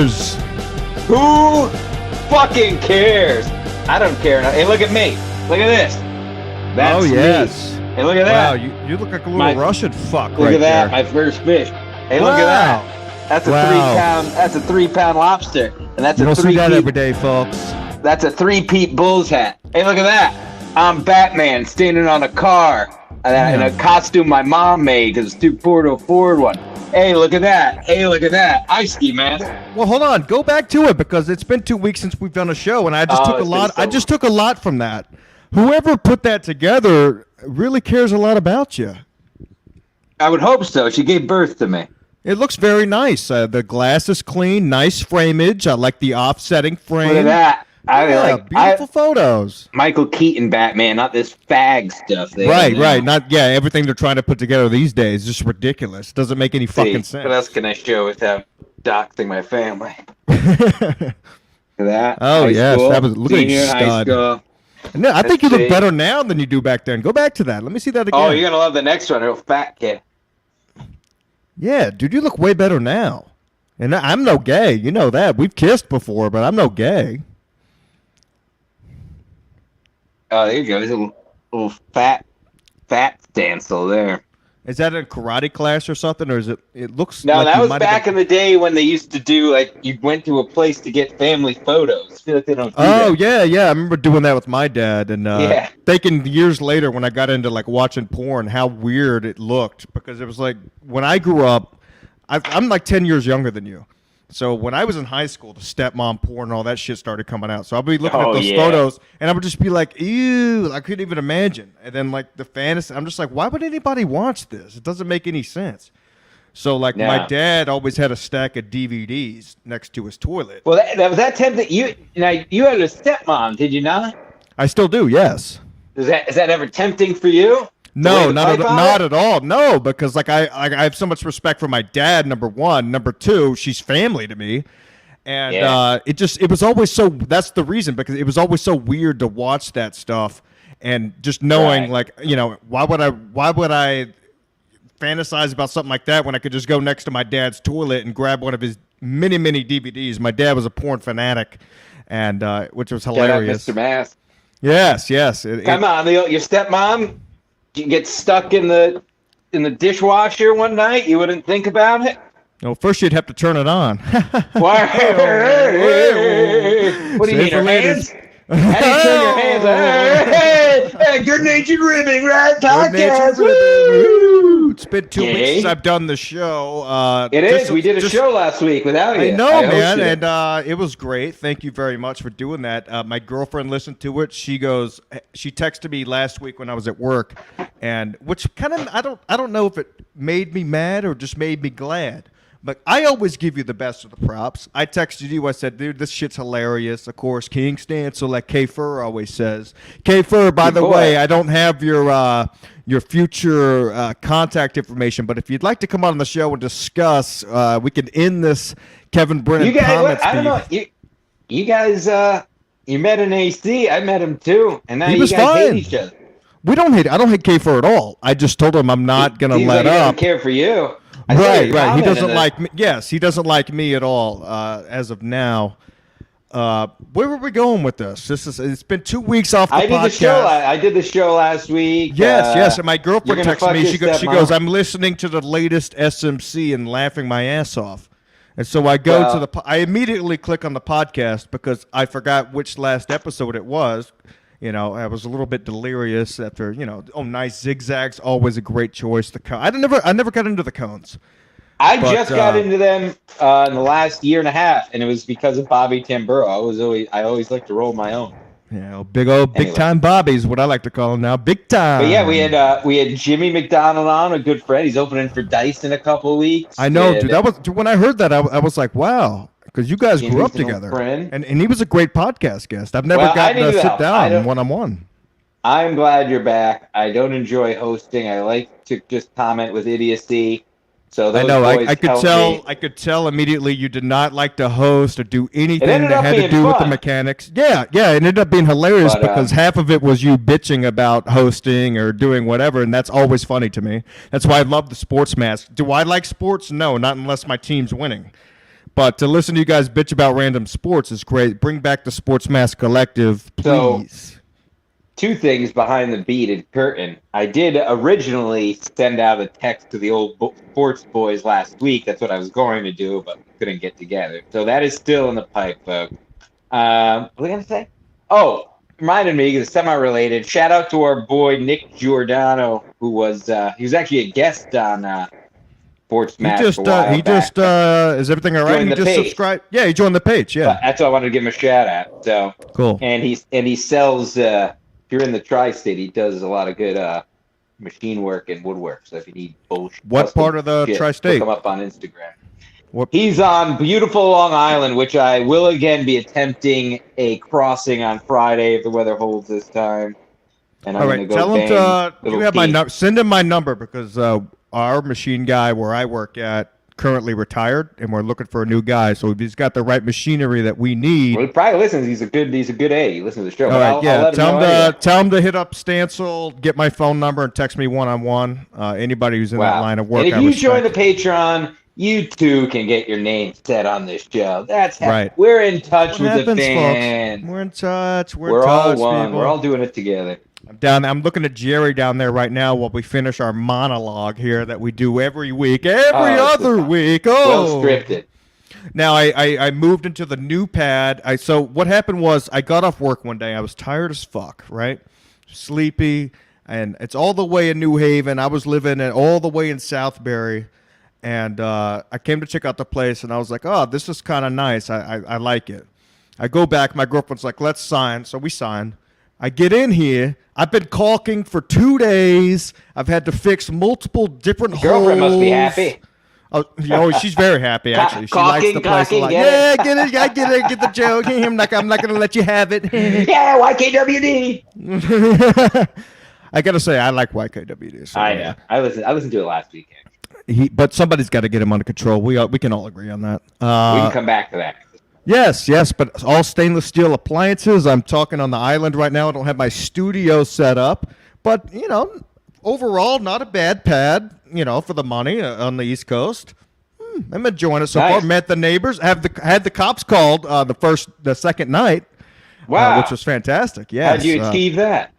cares? Who fucking cares? I don't care. Hey, look at me. Look at this. That's yes. me. Hey, look at Wow, that. you look like a little Russian fuck Look right at that. there. My first fish. Hey, look at that. That's a 3-pound. That's a 3-pound lobster, and that's You a don't see that 3-peat. every day, folks. That's a 3-peat bull's hat. Hey, look at that. I'm Batman standing on a car in a costume my mom made because it's too poor to afford one. Hey, look at that. Hey, look at that. Ice ski, man. Well, hold on. Go back to it because it's been 2 weeks since we've done a show, and I just took a lot. I just took a lot from that. Whoever put that together really cares a lot about you. I would hope so. She gave birth to me. It looks very nice. The glass is clean, nice frameage. I like the offsetting frame. Look at that. Beautiful photos. Michael Keaton Batman, not this fag stuff. Right. Everything they're trying to put together these days is just ridiculous. Doesn't make any fucking sense. What else can I show without doxing my family? Look at that. Oh, yes. School, That was look at you, high school. No, I think you look better now than you do back then. Go back to that. Let me see that again. Oh, you're going to love the next one, real fat kid. Yeah, dude, you look way better now. And I'm no gay. You know that. We've kissed before, but I'm no gay. Oh, there you go. There's a little fat stencil there. Is that a karate class or something, or is it? It looks. No, like that was back in the day when they used to do you went to a place to get family photos. I feel like they don't. Do that. Yeah. I remember doing that with my dad, and thinking years later when I got into watching porn, how weird it looked because it was like when I grew up, I'm like 10 years younger than you. So when I was in high school, the stepmom porn and all that shit started coming out. So I'll be looking at those photos, and I would just be like, ew, I couldn't even imagine. And then the fantasy, I'm just like, why would anybody watch this? It doesn't make any sense. So my dad always had a stack of DVDs next to his toilet. Well, that was that tempting. You had a stepmom, did you not? I still do, yes. Is that ever tempting for you? No, not at all. No, because I have so much respect for my dad. Number one, number two, she's family to me, and it was always so. That's the reason because it was always so weird to watch that stuff, and just knowing why would I fantasize about something like that when I could just go next to my dad's toilet and grab one of his many DVDs. My dad was a porn fanatic, and which was hilarious. Mr. Mass. Yes. Come on, your stepmom. You get stuck in the dishwasher one night, you wouldn't think about it? No, first you'd have to turn it on. Why? What do you mean, her hands? How do you turn your hands? Hey, good-natured ribbing, right? Podcast. It's been 2 weeks since I've done the show. It is. We did a show last week without you. I know, man, and it was great. Thank you very much for doing that. My girlfriend listened to it. She texted me last week when I was at work, and which kind of I don't know if it made me mad or just made me glad. But I always give you the best of the props. I texted you. I said, dude, this shit's hilarious. Of course, King Stancil, like K-Fur always says. K-Fur, by the way, I don't have your future contact information, but if you'd like to come on the show and discuss, we can end this Kevin Brennan comments. I don't know. You guys, you met in AC. I met him too, and now you guys hate each other. We don't hate. I don't hate K-Fur at all. I just told him I'm not going to let up. He doesn't care for you. Right. He doesn't like me. Yes, he doesn't like me at all as of now. Where were we going with this? It's been 2 weeks off the podcast. I did the show last week. Yes. And my girlfriend texted me. She goes, I'm listening to the latest SMC and laughing my ass off. And so I go I immediately click on the podcast because I forgot which last episode it was. I was a little bit delirious after, nice zigzags, always a great choice. I never got into the cones. I just got into them in the last year and a half, and it was because of Bobby Tamburo. I always like to roll my own. Yeah, big time Bobby is what I like to call him now. Big time. But yeah, we had Jimmy McDonald on, a good friend. He's opening for Dice in a couple of weeks. I know, dude. When I heard that, I was like, wow. Because you guys grew up together, and he was a great podcast guest. I've never gotten to sit down one-on-one. I'm glad you're back. I don't enjoy hosting. I like to just comment with idiocy. So those I know. boys I could tell. I could tell immediately you did not like to host or do anything that had to do with the mechanics. Yeah. It ended up being hilarious because half of it was you bitching about hosting or doing whatever, and that's always funny to me. That's why I love the sports mask. Do I like sports? No, not unless my team's winning. But to listen to you guys bitch about random sports is great. Bring back the Sports Mask Collective, please. So, two things behind the beaded curtain. I did originally send out a text to the old sports boys last week. That's what I was going to do, but couldn't get together. So that is still in the pipe, folks. What was I going to say? Oh, reminded me, it's semi-related. Shout out to our boy Nick Giordano, who was he was actually a guest on Sports Match. Is everything all right? Joined He the just page. subscribed. Yeah, he joined the page. Yeah, But that's why I wanted to give him a shout out. So cool. And he sells. If you're in the tri-state, he does a lot of good machine work and woodwork. So if you need bullshit, What part of the tri-state? Look him up on Instagram. What? He's on beautiful Long Island, which I will again be attempting a crossing on Friday if the weather holds this time. And I'm All gonna right, go tell him bang to. You Little have my Keith. number. Send him my number because our machine guy where I work at currently retired, and we're looking for a new guy. So if he's got the right machinery that we need. Well, he probably listens. He's a good A. He listens to the show. All But right, I'll yeah. let him know anyway. Tell him to hit up Stancil, get my phone number, and text me one-on-one. Anybody who's in that line of work. And if I you respect. join the Patreon, you too can get your name said on this show. That's Right. We're in touch What with happens, the fans. folks? We're in touch. We're in all touch, one. people. We're all doing it together. I'm looking at Jerry down there right now while we finish our monologue here that we do every week, every other week. Oh, Well scripted. Now I moved into the new pad. So what happened was I got off work one day. I was tired as fuck, right? Sleepy, and it's all the way in New Haven. I was living all the way in Southbury, and I came to check out the place, and I was like, oh, this is kind of nice. I like it. I go back. My girlfriend's like, let's sign. So we sign. I get in here. I've been caulking for 2 days. I've had to fix multiple different holes. Girlfriend must be happy. Oh, she's very happy, actually. She likes the place a lot. Yeah, get it. I get it. Get the joke. I'm not going to let you have it. Yeah, YKWd. I got to say, I like YKWd. So, I know. I listened to it last weekend. But somebody's got to get him under control. We can all agree on that. We can come back to that. Yes, but all stainless steel appliances. I'm talking on the island right now. I don't have my studio set up. But, overall, not a bad pad, for the money on the East Coast. I'm enjoying it so far. Met the neighbors. Had the cops called the second night. Wow. Which was fantastic. Yes. How did you achieve that?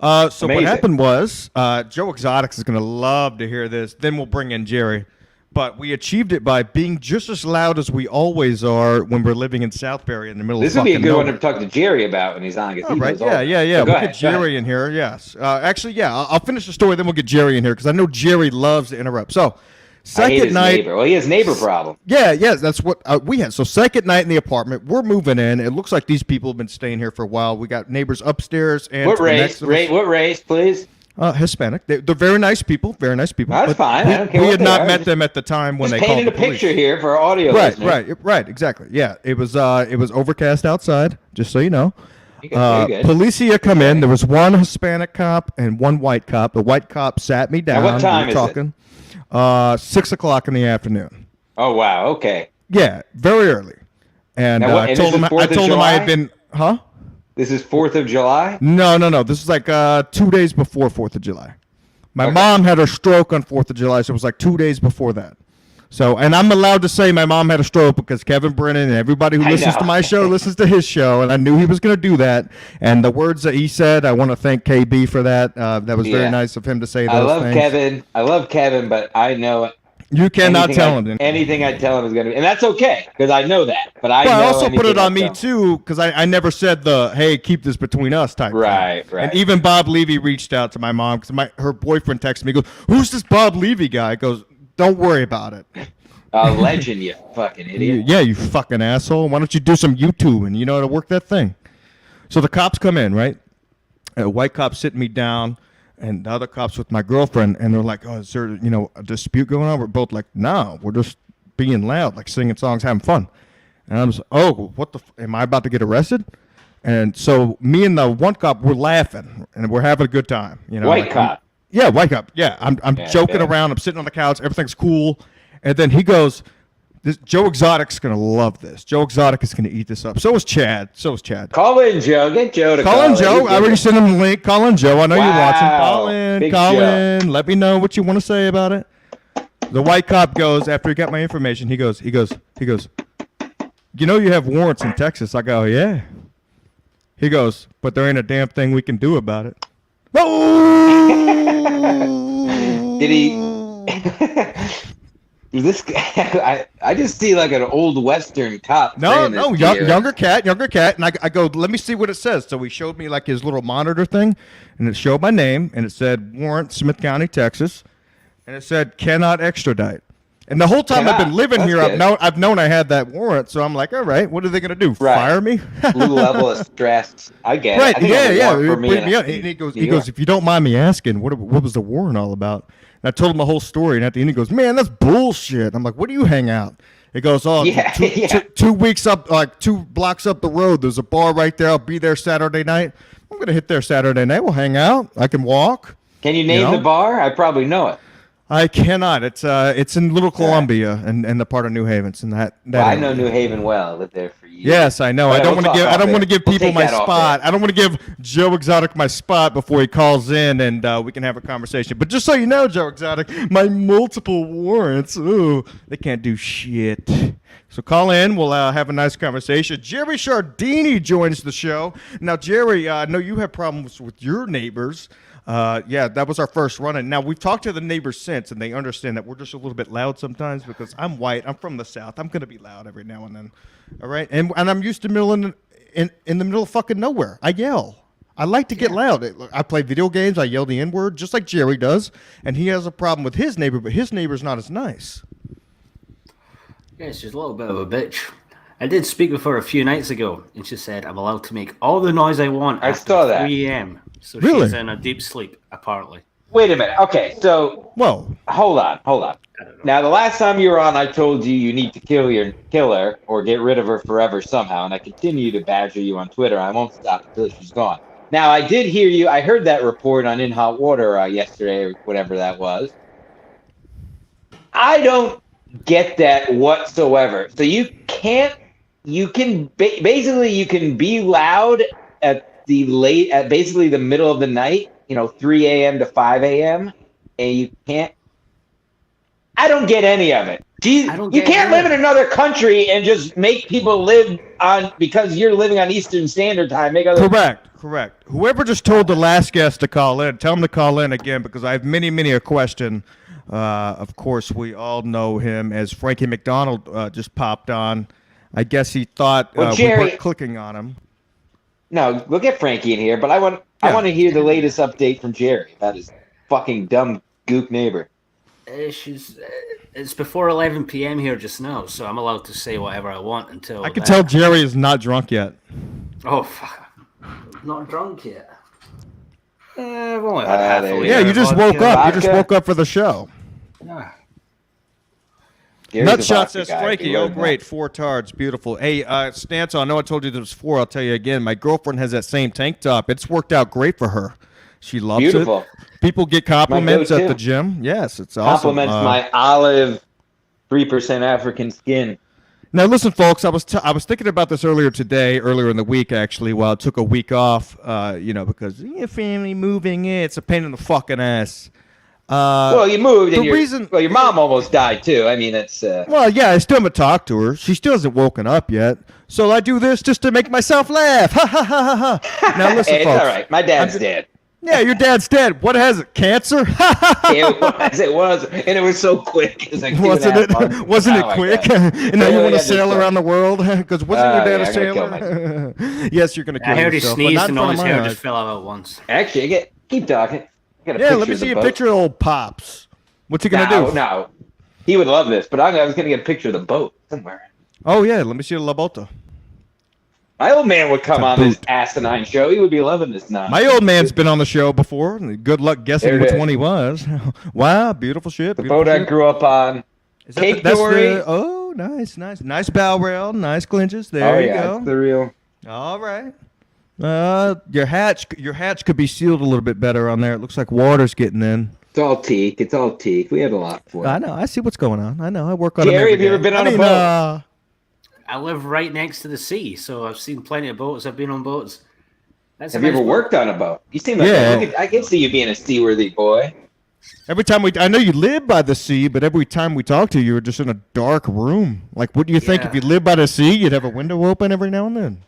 So Amazing. what happened was Joe Exotics is going to love to hear this. Then we'll bring in Jerry. But we achieved it by being just as loud as we always are when we're living in Southbury in the middle This of would be a fucking good one nowhere. to talk to Jerry about when he's on. Oh, right. Yeah. We'll get Jerry in here. Yes. Actually, yeah. I'll finish the story, then we'll get Jerry in here because I know Jerry loves to interrupt. So, second night. Neighbor. Well, he has neighbor problem. Yeah. That's what we had. So, second night in the apartment, we're moving in. It looks like these people have been staying here for a while. We got neighbors upstairs and What race? What race, please? Hispanic. They're very nice people. Very nice people. That's fine. I don't care We what had they not are. met them at the time when Just they called painted the a police. picture here for our audio listeners. Right. Exactly. Yeah. It was overcast outside. Just so you know. Very good. Policia come in. There was one Hispanic cop and one white cop. The white cop sat me down. Now, what time we were is talking. 6 o'clock in the afternoon. Oh wow. Okay. Yeah, very early. And Now, I told him. I told him I had been. Huh? This is 4th of July. No. This is like 2 days before 4th of July. My mom had her stroke on 4th of July, so it was like 2 days before that. So, and I'm allowed to say my mom had a stroke because Kevin Brennan and everybody who listens to my show listens to his show, and I knew he was going to do that. And the words that he said, I want to thank KB for that. That was very nice of him to say those things. I love Kevin, but I know you cannot tell him anything I tell him is going to be, and that's okay because I know that. But I also put it on me too because I never said hey, keep this between us type right, thing. And even Bob Levy reached out to my mom because her boyfriend texted me, goes, "Who's this Bob Levy guy?" He goes, "Don't worry about it." Legend, you fucking idiot. Yeah, you fucking asshole. Why don't you do some YouTube and you know how to work that thing? So the cops come in, right? A white cop sitting me down. And the other cops with my girlfriend, and they're like, "Oh, is there, a dispute going on?" We're both like, "No, we're just being loud, like singing songs, having fun." And I was, "Oh, what the? Am I about to get arrested?" And so me and the one cop we're laughing and we're having a good time. White cop. Yeah, white cop. Yeah, I'm joking around. I'm sitting on the couch. Everything's cool. And then he goes, Joe Exotic's going to love this. Joe Exotic is going to eat this up. So is Chad. Call in, Joe. Get Joe to call in. Joe. I already sent him the link. Call in, Joe. I know you're watching. Call in. Big Call Joe. in. Let me know what you want to say about it. The white cop goes, after he got my information, he goes, He goes, you know you have warrants in Texas. I go, yeah. He goes, but there ain't a damn thing we can do about it. Oh! Did he? This guy, I just see like an old Western cop. No, saying no, this to you. younger cat. And I go, let me see what it says. So he showed me like his little monitor thing, and it showed my name, and it said warrant, Smith County, Texas, and it said cannot extradite. And the whole time I've been living That's here, good. I've known I had that warrant, so I'm like, all right, what are they gonna do? Right. Fire me? Blue level of stress. I get Right? it. I think Yeah, I yeah. would want for me Bring me in up. And he goes, New York. if you don't mind me asking, what was the warrant all about? And I told him the whole story, and at the end he goes, man, that's bullshit. I'm like, where do you hang out? He goes, oh, Yeah, yeah. 2 weeks up, like 2 blocks up the road, there's a bar right there. I'll be there Saturday night. I'm gonna hit there Saturday night. We'll hang out. I can walk. Can you name know? the bar? I probably know it. I cannot. It's in Little Columbia and the part of New Haven. It's in that Well, I area. know New Haven well. I lived there for years. Yes, I know. All I right, don't we'll want to talk give. I off don't air. want to give We'll people take my that off spot. air. I don't want to give Joe Exotic my spot before he calls in and we can have a conversation. But just so you know, Joe Exotic, my multiple warrants, ooh, they can't do shit. So call in. We'll have a nice conversation. Jerry Shardini joins the show. Now, Jerry, I know you have problems with your neighbors. Yeah, that was our first run. And now we've talked to the neighbors since, and they understand that we're just a little bit loud sometimes because I'm white. I'm from the South. I'm going to be loud every now and then. All right? And I'm used to in the middle of fucking nowhere. I yell. I like to get loud. I play video games. I yell the N-word just like Jerry does. And he has a problem with his neighbor, but his neighbor's not as nice. Yeah, she's a little bit of a bitch. I did speak with her a few nights ago, and she said I'm allowed to make all the noise I want I after saw that. 3 a.m. So Really? she's in a deep sleep, apparently. Wait a minute. Okay, so Whoa. hold on. Now, the last time you were on, I told you need to kill your killer or get rid of her forever somehow, and I continue to badger you on Twitter. I won't stop until she's gone. Now, I did hear you. I heard that report on In Hot Water yesterday or whatever that was. I don't get that whatsoever. So you can be loud at basically the middle of the night, 3 a.m. to 5 a.m. and you can't. I don't get any of it. You can't live in another country and just make people live on because you're living on Eastern Standard Time. Make other Correct. Whoever just told the last guest to call in, tell him to call in again because I have many a question. Of course, we all know him as Frankie McDonald just popped on. I guess he thought we Jerry, weren't clicking on him. No, we'll get Frankie in here, but I want to hear the latest update from Jerry about his fucking dumb gook neighbor. It's before 11 p.m. here just now, so I'm allowed to say whatever I want until. I can tell Jerry is not drunk yet. Oh, fuck. Not drunk yet. I've only had half a liter. Yeah, you just of woke vodka. up. You just woke up for the show. Yeah. Gary's a Nutshot vodka says guy. Frankie, You oh know that. great, 4 tards, beautiful. Hey, Stanzo, I know I told you there was 4. I'll tell you again. My girlfriend has that same tank top. It's worked out great for her. She loves Beautiful. it. People get compliments go-to. at the gym. Yes, it's awesome. Compliments my olive 3% African skin. Now, listen, folks. I was thinking about this earlier in the week, actually, while I took a week off. Because family moving, it's a pain in the fucking ass. Well, you moved, and the your mom almost died too. I mean, that's. Well, yeah, I still haven't talked to her. She still hasn't woken up yet. So I do this just to make myself laugh. Ha ha ha ha ha. Now listen, It's folks. all right. My dad's dead. Yeah, your dad's dead. What has it? Cancer? It was, and it was so quick. It was like Wasn't 2.5 months. it? Wasn't it Oh, my quick? God. And now you want to sail around the world? Because wasn't your dad a yeah, I'm gonna sailor? Yes, you're going to kill I heard he yourself. but sneezed not in and all front his of my hair eyes. just fell out at once. Actually, keep talking. I got a Yeah, picture let me of the see a boat. picture of old Pops. What's he going to do? No, he would love this, but I was gonna get a picture of the boat somewhere. Oh, yeah, let me see the La Bota. My old man would come It's a on this boot. asinine show. He would be loving this now. My old man's been on the show before. Good luck guessing There it which is. one he was. Wow, beautiful ship. The beautiful boat I ship. grew up on. Is that Cape that's Dory. oh, nice bow rail, nice clinches. There Oh you yeah, go. it's the real. All right. Your hatch could be sealed a little bit better on there. It looks like water's getting in. It's all teak. It's all teak. We had a lot for it. I know. I see what's going on. I know. I work on Jerry, them every have you ever day. been on a boat? I live right next to the sea, so I've seen plenty of boats. I've been on boats. That's Have you ever worked on a boat? You seem like Yeah. I can see you being a seaworthy boy. Every time I know you live by the sea, but every time we talk to you, you're just in a dark room. Like, what do you think? Yeah. If you lived by the sea, you'd have a window open every now and then.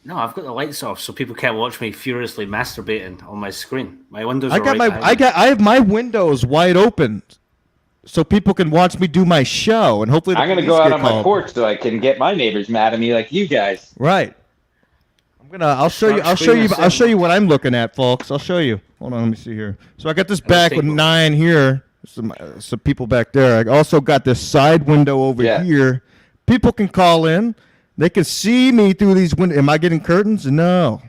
No, I've got the lights off so people can't watch me furiously masturbating on my screen. My windows I are got right my, behind me. I have my windows wide open, so people can watch me do my show, and hopefully I'm gonna go out on my porch so I can get my neighbors mad at me like you guys. Right. I'll show you. I'll show you what I'm looking at, folks. I'll show you. Hold on, let me see here. So I got this back with 9 here. Some people back there. I also got this side window over here. People can call in. They can see me through these windows. Am I getting curtains? No.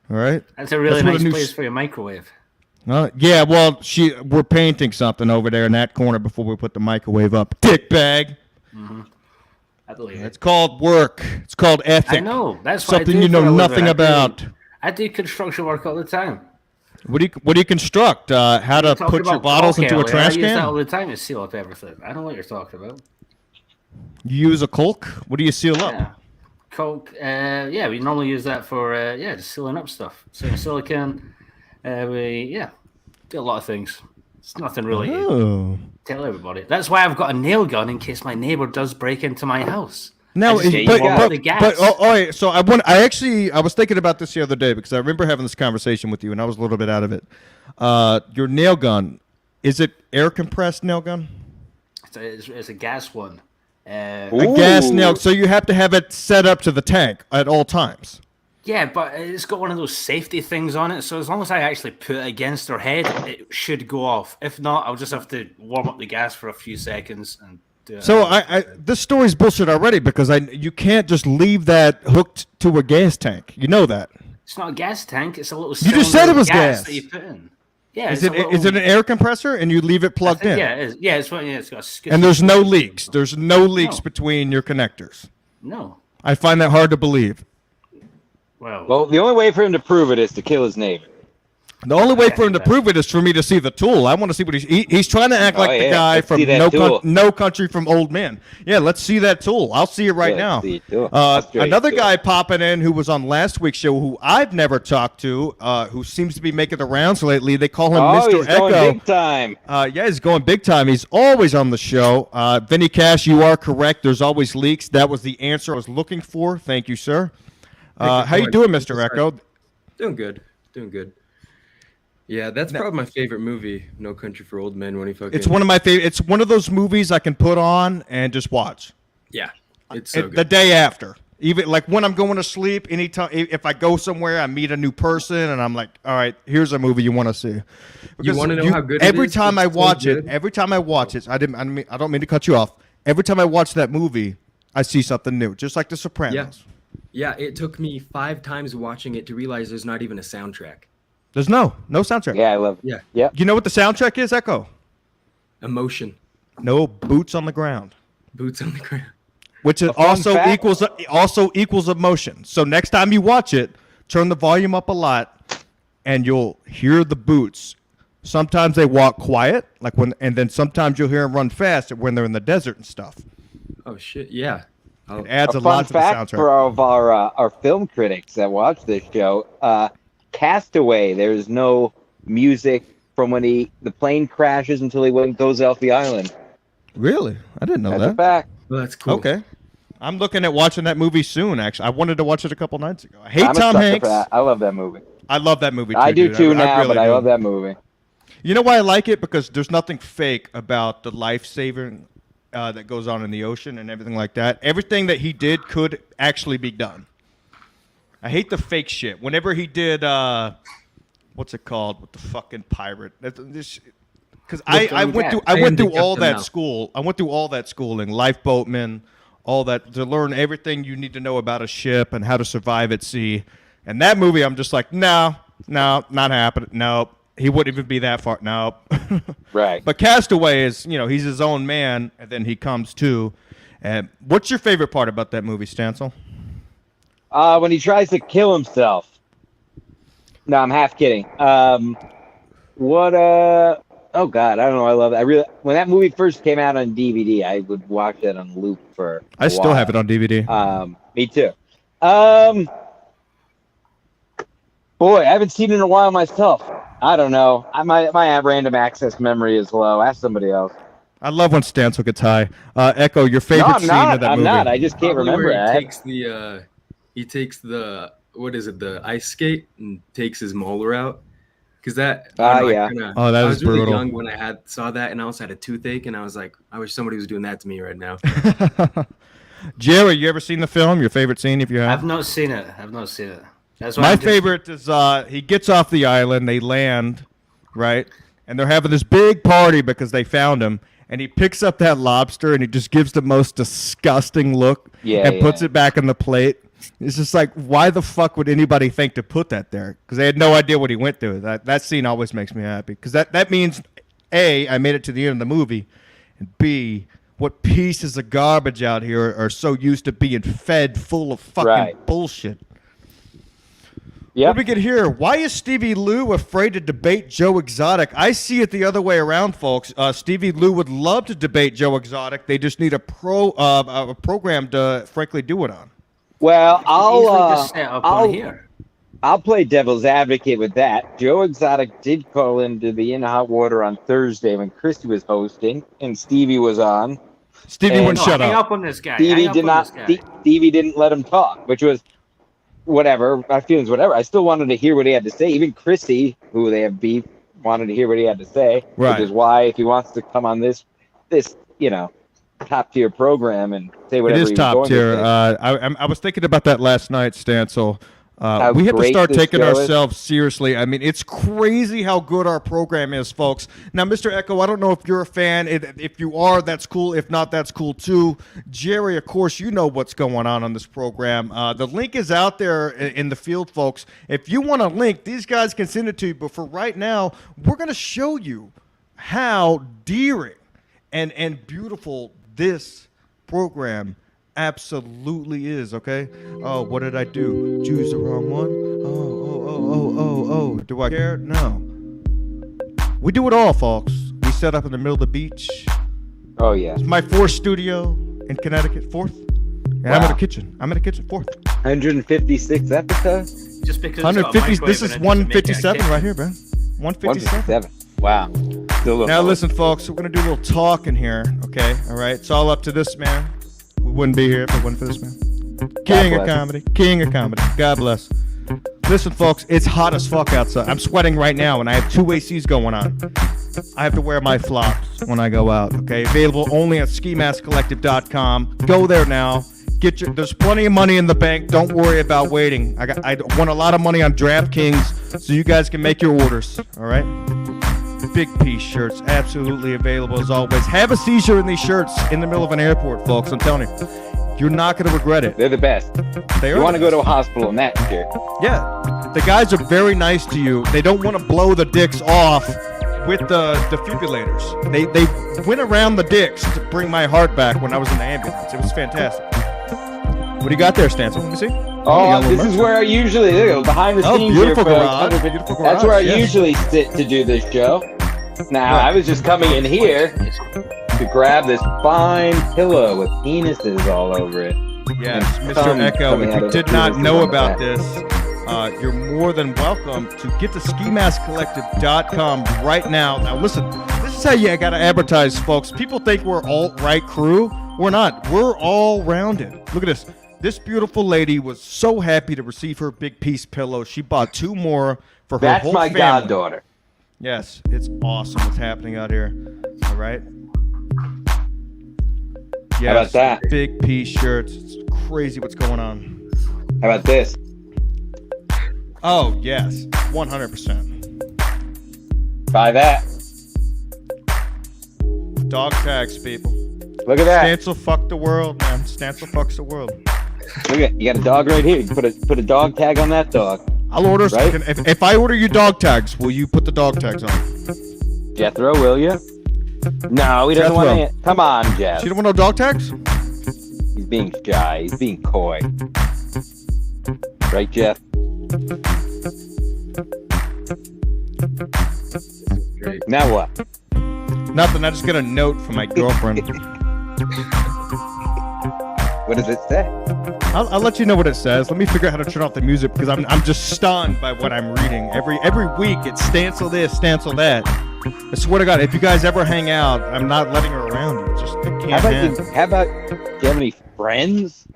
All right. That's a really what nice a new place for your microwave. Yeah. Well, we're painting something over there in that corner before we put the microwave up. Dick bag. I believe It's it. called work. It's called ethic. I know. That's what I Something do you know for a living. nothing about. I do construction work all the time. What do you construct? How to Talking put your about bottles caulk into a earlier, trash I use that all can? the time to seal up everything. I don't know what you're talking about. You use a caulk? What do you seal up? Yeah. Coke, we normally use that for just sealing up stuff. So silicone, we do a lot of things. It's nothing really to Oh. tell everybody. That's why I've got a nail gun in case my neighbor does break into my house. No, I just you warm got up the gas. but all right. So I was thinking about this the other day because I remember having this conversation with you, and I was a little bit out of it. Your nail gun, is it air compressed nail gun? It's a gas one. A gas Ooh. nail. So you have to have it set up to the tank at all times. Yeah, but it's got one of those safety things on it, so as long as I actually put it against her head, it should go off. If not, I'll just have to warm up the gas for a few seconds and do it. So this story's bullshit already because you can't just leave that hooked to a gas tank. You know that. It's not a gas tank. It's a little. You just said it cylinder of was gas. that you put in. Yeah, Is it's it an air compressor and you leave it plugged in? Yeah, it is. Yeah, it's got a scoop. And there's no leaks. There's no leaks No. between your connectors. No. I find that hard to believe. Well, the only way for him to prove it is to kill his neighbor. The only way for him to prove it is for me to see the tool. I want to see what he's trying to act like the guy let's from see that tool. No Country from Old Men. Yeah, let's see that tool. I'll see it right Yeah, now. let's see it too. I'll show you Another the guy tool. popping in who was on last week's show who I've never talked to, who seems to be making the rounds lately. They call him Mr. He's Echo. going big time. Yeah, he's going big time. He's always on the show. Vinny Cash, you are correct. There's always leaks. That was the answer I was looking for. Thank you, sir. How you doing, Mr. Echo? Doing good. Yeah, that's probably my favorite movie, No Country for Old Men. When he fucking It's one of my favorite. It's one of those movies I can put on and just watch. yeah, it's so The good. day after, even like when I'm going to sleep. Anytime, if I go somewhere, I meet a new person, and I'm like, all right, here's a movie you want to see. Because wanna know how good it every is? time I It's so watch it, good. every time I watch it, I don't mean to cut you off. Every time I watch that movie, I see something new, just like The Sopranos. Yeah, it took me 5 times watching it to realize there's not even a soundtrack. There's no soundtrack. Yeah, I love it. Yeah, Yep. You know what the soundtrack is, Echo? emotion, No boots on the ground. boots on the ground. Which is fun also fact- equals emotion. So next time you watch it, turn the volume up a lot, and you'll hear the boots. Sometimes they walk quiet, and then sometimes you'll hear them run fast when they're in the desert and stuff. Oh shit, yeah. It adds a A lot fun to the fact soundtrack. for all of our film critics that watch this show: Castaway. There's no music from when the plane crashes until he goes off the island. Really, I didn't know That's a that. fact. Well, that's cool. Okay, I'm looking at watching that movie soon. Actually, I wanted to watch it a couple nights ago. I hate I'm a Tom sucker Hanks. for that. I love that movie. I love that movie. Too, I do dude. too now, really but I do. love that movie. You know why I like it? Because there's nothing fake about the life saving that goes on in the ocean and everything like that. Everything that he did could actually be done. I hate the fake shit. Whenever he did, what's it called with the fucking pirate? Because I went through all that school. I went through all that schooling, lifeboatman, all that to learn everything you need to know about a ship and how to survive at sea. And that movie, I'm just like, no, not happening. Nope. He wouldn't even be that far. Nope. Right. But Castaway is, he's his own man, and then he comes to. And what's your favorite part about that movie, Stancil? When he tries to kill himself. No, I'm half kidding. Oh God, I don't know. I love it. When that movie first came out on DVD, I would watch it on loop for. I still have it on DVD. Me too. Boy, I haven't seen it in a while myself. I don't know. My random access memory is low. Ask somebody else. I love when Stancil gets high. Echo, your favorite No, I'm scene not. of that I'm movie. not. I just can't Probably remember where it. he takes the what is it, the ice skate, and takes his molar out. Because that, I don't know, yeah. Oh, that I is was really brutal. young when I saw that, and I also had a toothache, and I was like, I wish somebody was doing that to me right now. Jerry, you ever seen the film? Your favorite scene, if you have? I've not seen it. That's why My I'm just- favorite is he gets off the island, they land, right? And they're having this big party because they found him. And he picks up that lobster and he just gives the most disgusting look and puts it back on the plate. It's just like, why the fuck would anybody think to put that there? Because they had no idea what he went through. That scene always makes me happy. Because that means, A, I made it to the end of the movie, and B, what pieces of garbage out here are so used to being fed full of fucking bullshit. Yeah. What do we get here? Why is Stevie Lou afraid to debate Joe Exotic? I see it the other way around, folks. Stevie Lou would love to debate Joe Exotic. They just need a program to, frankly, do it on. Well, easily just set up on here. I'll play devil's advocate with that. Joe Exotic did call into the In Hot Water on Thursday when Christy was hosting and Stevie was on. Stevie And- wouldn't No, shut hang up. up on this guy. Stevie Hang up did on not. this guy. Stevie didn't let him talk, which was whatever. My feelings, whatever. I still wanted to hear what he had to say. Even Chrissy, who they have beef, wanted to hear what he had to say. Right. Which is why, if he wants to come on this top tier program and say It whatever is he was top going to tier. say. I was thinking about that last night, Stancil. How We have to great start this taking show is. ourselves seriously. I mean, it's crazy how good our program is, folks. Now, Mr. Echo, I don't know if you're a fan. If you are, that's cool. If not, that's cool too. Jerry, of course, you know what's going on this program. The link is out there in the field, folks. If you want a link, these guys can send it to you. But for right now, we're going to show you how deering and beautiful this program absolutely is. Okay. Oh, what did I do? Choose the wrong one. Oh. Do I care? No. We do it all, folks. We set up in the middle of the beach. Oh yeah. It's my fourth studio in Connecticut, fourth. And I'm in the kitchen. Fourth. 156 episodes. Just because it's got a 150. microwave This in is it doesn't make it a 157 kitchen. right here, man. 157. 157. Wow. Still looking Now forward. listen, folks, we're gonna do a little talking here, okay? All right, it's all up to this man. We wouldn't be here if it wasn't for this man. King of comedy. God bless. Listen, folks, it's hot as fuck outside. I'm sweating right now, and I have 2 ACs going on. I have to wear my flops when I go out, okay? Available only at skimaskcollective.com. Go there now. There's plenty of money in the bank. Don't worry about waiting. I won a lot of money on DraftKings, so you guys can make your orders, all right? Big piece shirts, absolutely available as always. Have a seizure in these shirts in the middle of an airport, folks. I'm telling you, you're not going to regret it. They're the best. They are. You want to go to a hospital in that shirt. Yeah, the guys are very nice to you. They don't want to blow the dicks off with the defibrillators. They went around the dicks to bring my heart back when I was in the ambulance. It was fantastic. What do you got there, Stancil? Let me see. Oh, this is where I usually behind the scenes. beautiful here, garage. folks. Beautiful garage. That's where I yes. usually sit to do this show. Now, Right. I was just coming in here to grab this fine pillow with penises all over it. Yes, and Mr. some Echo, coming if out you of the did not penises know on the about back. this, you're more than welcome to get to skimaskcollective.com right now. Now, listen, this is how you got to advertise, folks. People think we're alt-right crew. We're not. We're all-rounded. Look at this. This beautiful lady was so happy to receive her big piece pillow. She bought 2 more for her That's whole my family. goddaughter. Yes, it's awesome what's happening out here. All right. Yes, How about that? Big piece shirts. It's crazy what's going on. How about this? Oh, yes. 100%. Buy that. Dog tags, people. Look at that. Stancil fuck the world, man. Stancil fucks the world. Look at you got a dog right here. You can put a dog tag on that dog. I'll order. Right? If I order you dog tags, will you put the dog tags on? Jethro, will you? No, he doesn't Jethro. want to. Come on, Jeff. She don't want no dog tags? He's being shy. He's being coy. Right, Jeff? Great. Now what? Nothing. I just got a note from my girlfriend. What does it say? I'll let you know what it says. Let me figure out how to turn off the music because I'm just stunned by what I'm reading. Every week it's Stancil this, Stancil that. I swear to God, if you guys ever hang out, I'm not letting her around you. Just I can't handle. How about? Do you have any friends?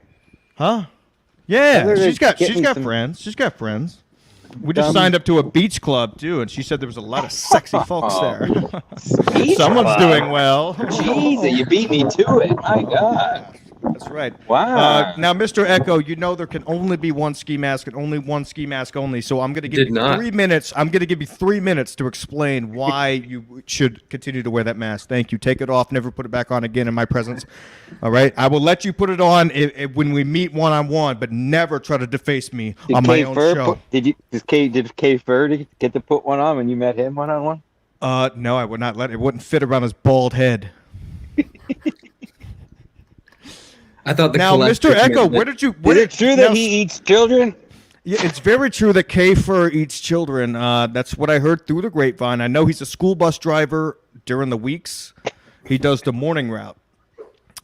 Huh? Yeah, Other than she's got getting friends. some She's got friends. We just dumb- signed up to a beach club too, and she said there was a lot of sexy folks there. Beach Someone's club? doing well. Jesus, you beat me to it. My God. That's right. Wow. Now, Mr. Echo, you know there can only be one ski mask and only one ski mask only. So I'm going to give Did you not. 3 minutes. I'm going to give you 3 minutes to explain why you should continue to wear that mask. Thank you. Take it off. Never put it back on again in my presence. All right. I will let you put it on when we meet one-on-one, but never try to deface me on my own show. Did K Fur get to put one on when you met him one-on-one? No, I would not let it. It wouldn't fit around his bald head. I thought the Now, Mr. collective Echo, meant where that- did you? Is Where it true that now- he eats children? Yeah, it's very true that K-Fur eats children. That's what I heard through the grapevine. I know he's a school bus driver during the weeks. He does the morning route.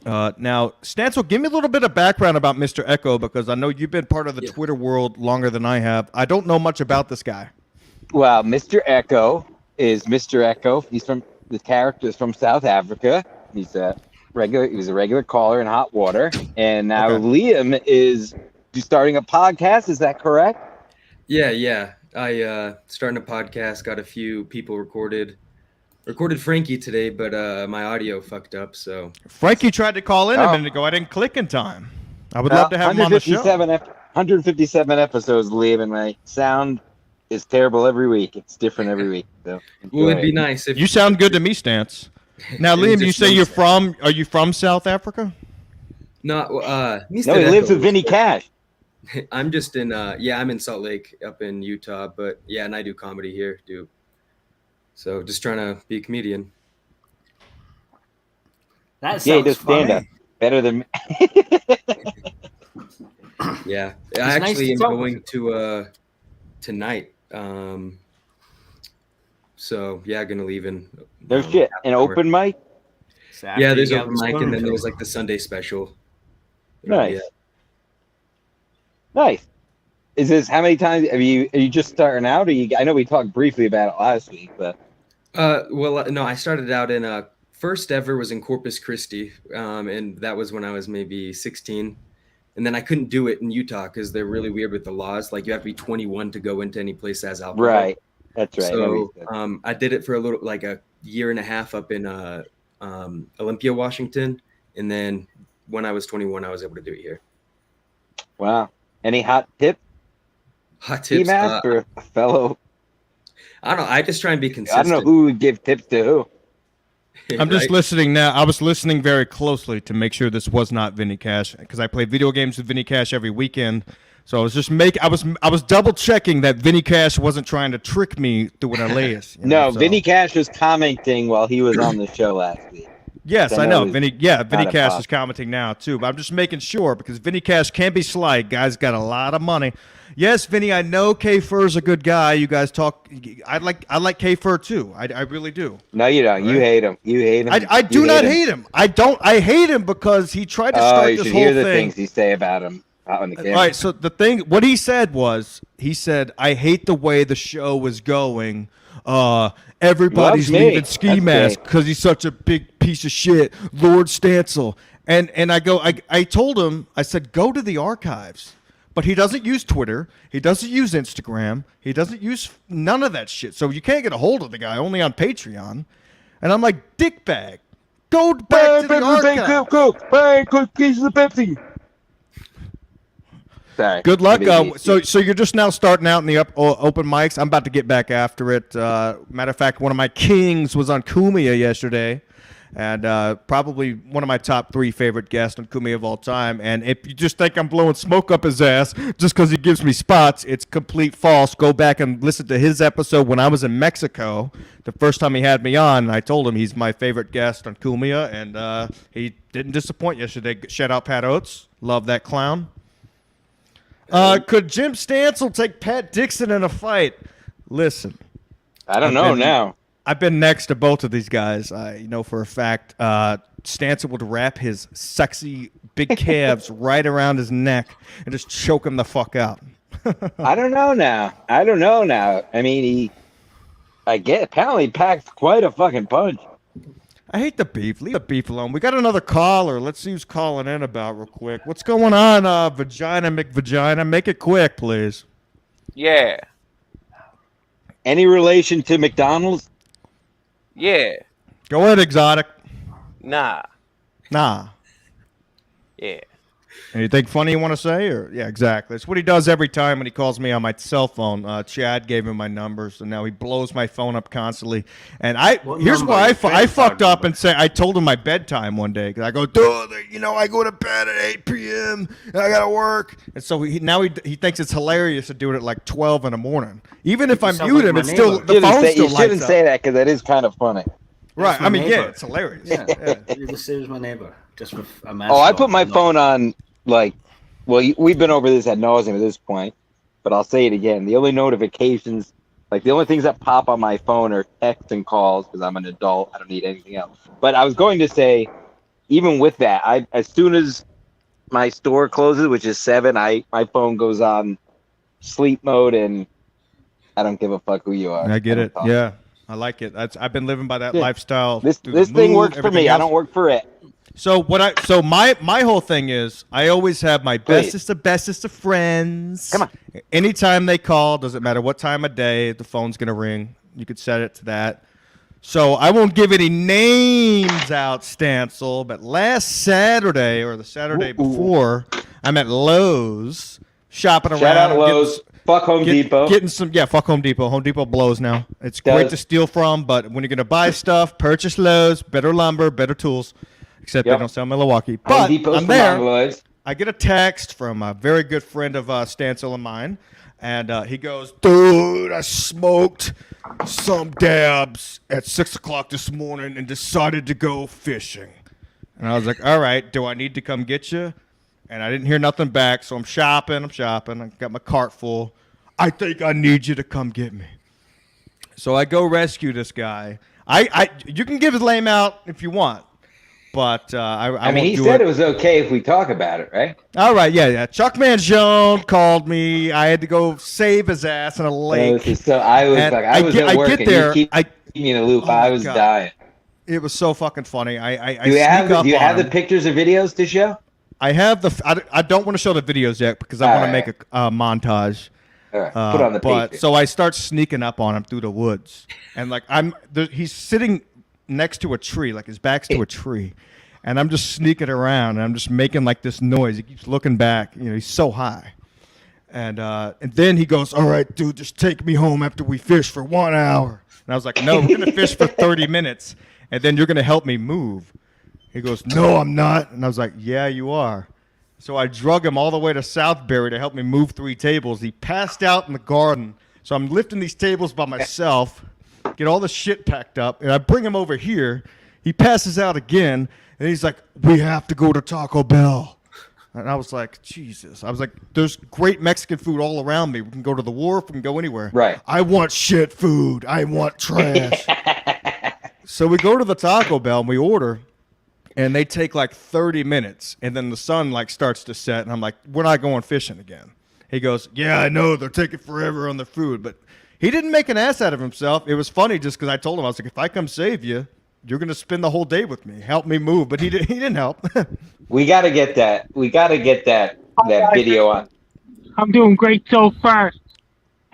Now, Stancil, give me a little bit of background about Mr. Echo because I know you've been part of the Twitter world longer than I have. I don't know much about this guy. Well, Mr. Echo is Mr. Echo. He's from the character is from South Africa. He's a regular. He was a regular caller in Hot Water, and now Okay. Liam is starting a podcast. Is that correct? Yeah. I starting a podcast. Got a few people recorded Frankie today, but my audio fucked up. So Frankie tried to call in a Oh. minute ago. I didn't click in time. I would love to have him on the show. 157 episodes, Liam, and my sound is terrible every week. It's different every week. So well, it'd be enjoy it. nice if You sound good to me, Stance. Now, It was Liam, you just say one you're second. from? Are you from South Africa? Not. Mr. No, he lives Echo. with Vinny Cash. I'm just in. I'm in Salt Lake, up in Utah. But yeah, and I do comedy here, too. So just trying to be a comedian. That Yeah, he sounds does stand funny. up better than me. Yeah, It's I nice actually to am talk going to tonight. So yeah, gonna leave in. No shit. An hour. open mic. So after Yeah, there's you get open the mic, spoon and then filled. there's like the Sunday special. Nice. Yeah. Nice. Is this how many times are you just starting out? Or I know we talked briefly about it last week, but No, I started out in first ever was in Corpus Christi, and that was when I was maybe 16, and then I couldn't do it in Utah because they're really weird with the laws. Like you have to be 21 to go into any place that has alcohol. right. That's right. That So makes sense. I did it for a year and a half up in Olympia, Washington, and then when I was 21, I was able to do it here. Wow. Any hot tip? Hot Ski tips. mask or a fellow? I don't know. I just try and be I consistent. don't know who would give tips to who. I'm just right? listening now. I was listening very closely to make sure this was not Vinny Cash because I play video games with Vinny Cash every weekend. So I was just I was double checking that Vinny Cash wasn't trying to trick me through an alias. you know, No, so- Vinny Cash was commenting while he was on the show last week. Yes, I I know know. he's Vinny. Yeah, Vinny not a Cash pop. is commenting now too. But I'm just making sure because Vinny Cash can be sly. Guy's got a lot of money. Yes, Vinny. I know K Fur's a good guy. You guys talk. I like K Fur too. I really do. No, you don't. You Right. hate him. You hate him. I do You not hate him. I don't. I hate him because he tried to Oh, start you this should whole hear the thing. things he say about him out on the camera. All right, so the thing, what he said was, he said, I hate the way the show is going. Everybody's Loves me. leaving Ski That's Mask great. because he's such a big piece of shit, Lord Stancil. And I told him, I said, go to the archives. But he doesn't use Twitter. He doesn't use Instagram. He doesn't use none of that shit. So you can't get a hold of the guy, only on Patreon. And I'm like, dickbag, go back to the archives. Quick piece of Pepsi. Sorry. Good luck. Maybe- So you're just now starting out in the open mics. I'm about to get back after it. Matter of fact, one of my kings was on Kumia yesterday, and probably one of my top 3 favorite guests on Kumia of all time. And if you just think I'm blowing smoke up his ass just because he gives me spots, it's complete false. Go back and listen to his episode when I was in Mexico, the first time he had me on. And I told him he's my favorite guest on Kumia, and he didn't disappoint yesterday. Shout out Pat Oates. Love that clown. Could Jim Stancil take Pat Dixon in a fight? Listen, I don't know now. I've been next to both of these guys. I know for a fact Stancil would wrap his sexy big calves right around his neck and just choke him the fuck out. I don't know now. I mean, apparently packs quite a fucking punch. I hate the beef. Leave the beef alone. We got another caller. Let's see who's calling in about real quick. What's going on, Vagina McVagina? Make it quick, please. Yeah. Any relation to McDonald's? Yeah. Go ahead, Exotic. Nah. Nah. Yeah. Anything funny you want to say? Or yeah, exactly. It's what he does every time when he calls me on my cell phone. Chad gave him my numbers, and now he blows my phone up constantly. And here's number? why Your I credit fucked card up number. and I told him my bedtime one day because I go, dude, I go to bed at 8 p.m. and I gotta work, and so he thinks it's hilarious to do it at like 12 in the morning. Even if I sound mute like him, my it's still neighbor. the phone still You shouldn't lights up. say that because that is kind of funny. Right? my I mean, yeah, neighbor. it's hilarious. Yeah. Yeah. You're the same as my neighbor, just with a mask. Oh, I on, put my not- phone on like, well, we've been over this ad nauseum at this point, but I'll say it again. The only notifications, like the only things that pop on my phone are texts and calls because I'm an adult. I don't need anything else. But I was going to say, even with that, as soon as my store closes, which is 7, my phone goes on sleep mode, and I don't give a fuck who you are. I get don't it. talk. Yeah, I like it. I've been living by that Yeah. lifestyle. This through the thing move, works for everything me. I else. don't work for it. So my whole thing is I always have my Please. bestest of friends. Come on. Anytime they call, doesn't matter what time of day, the phone's gonna ring. You could set it to that. So I won't give any names out, Stancil, but last Saturday or the Saturday Ooh. before, I'm at Lowe's shopping Shout around. out getting Lowe's. Fuck Home Depot. Getting some, fuck Home Depot. Home Depot blows now. It's great Does. to steal from, but when you're gonna buy stuff, purchase Lowe's, better lumber, better tools. Except Yep. they don't sell Milwaukee. Home But Depot's I'm for there. Mongoloids. I get a text from a very good friend of Stancil and mine, and he goes, "Dude, I smoked some dabs at 6 o'clock this morning and decided to go fishing." And I was like, "All right, do I need to come get you?" And I didn't hear nothing back, so I'm shopping. I got my cart full. I think I need you to come get me. So I go rescue this guy. You can give his name out if you want, but I I mean, won't he do said it was okay if we talk about it, right? All right, yeah. Chuck Mangione called me. I had to go save his ass in a lake. So I was And like, I was get- at work, get and there. you keep me in the loop. Oh I my was God. dying. It was so fucking funny. I Do you have sneak up do you on have the him. pictures or videos to show? I have the. I don't want to show the videos yet because I All want to right. make a montage. All right, put on the But picture. so I start sneaking up on him through the woods, and like he's sitting next to a tree, like his back's to a tree, and I'm just sneaking around, and I'm just making like this noise. He keeps looking back. He's so high, and then he goes, "All right, dude, just take me home after we fish for 1 hour." And I was like, "No, we're gonna fish for 30 minutes, and then you're gonna help me move." He goes, "No, I'm not," and I was like, "Yeah, you are." So I drug him all the way to Southbury to help me move 3 tables. He passed out in the garden. So I'm lifting these tables by myself, get all the shit packed up, and I bring him over here. He passes out again, and he's like, "We have to go to Taco Bell." And I was like, Jesus. I was like, there's great Mexican food all around me. We can go to the wharf, we can go anywhere. Right. I want shit food. I want trash. So we go to the Taco Bell and we order. And they take like 30 minutes, and then the sun like starts to set, and I'm like, "We're not going fishing again." He goes, "Yeah, I know they're taking forever on the food," but he didn't make an ass out of himself. It was funny just because I told him I was like, "If I come save you, you're gonna spend the whole day with me, help me move." But he didn't help. We got to get that. We got to get that video on. I'm doing great so far.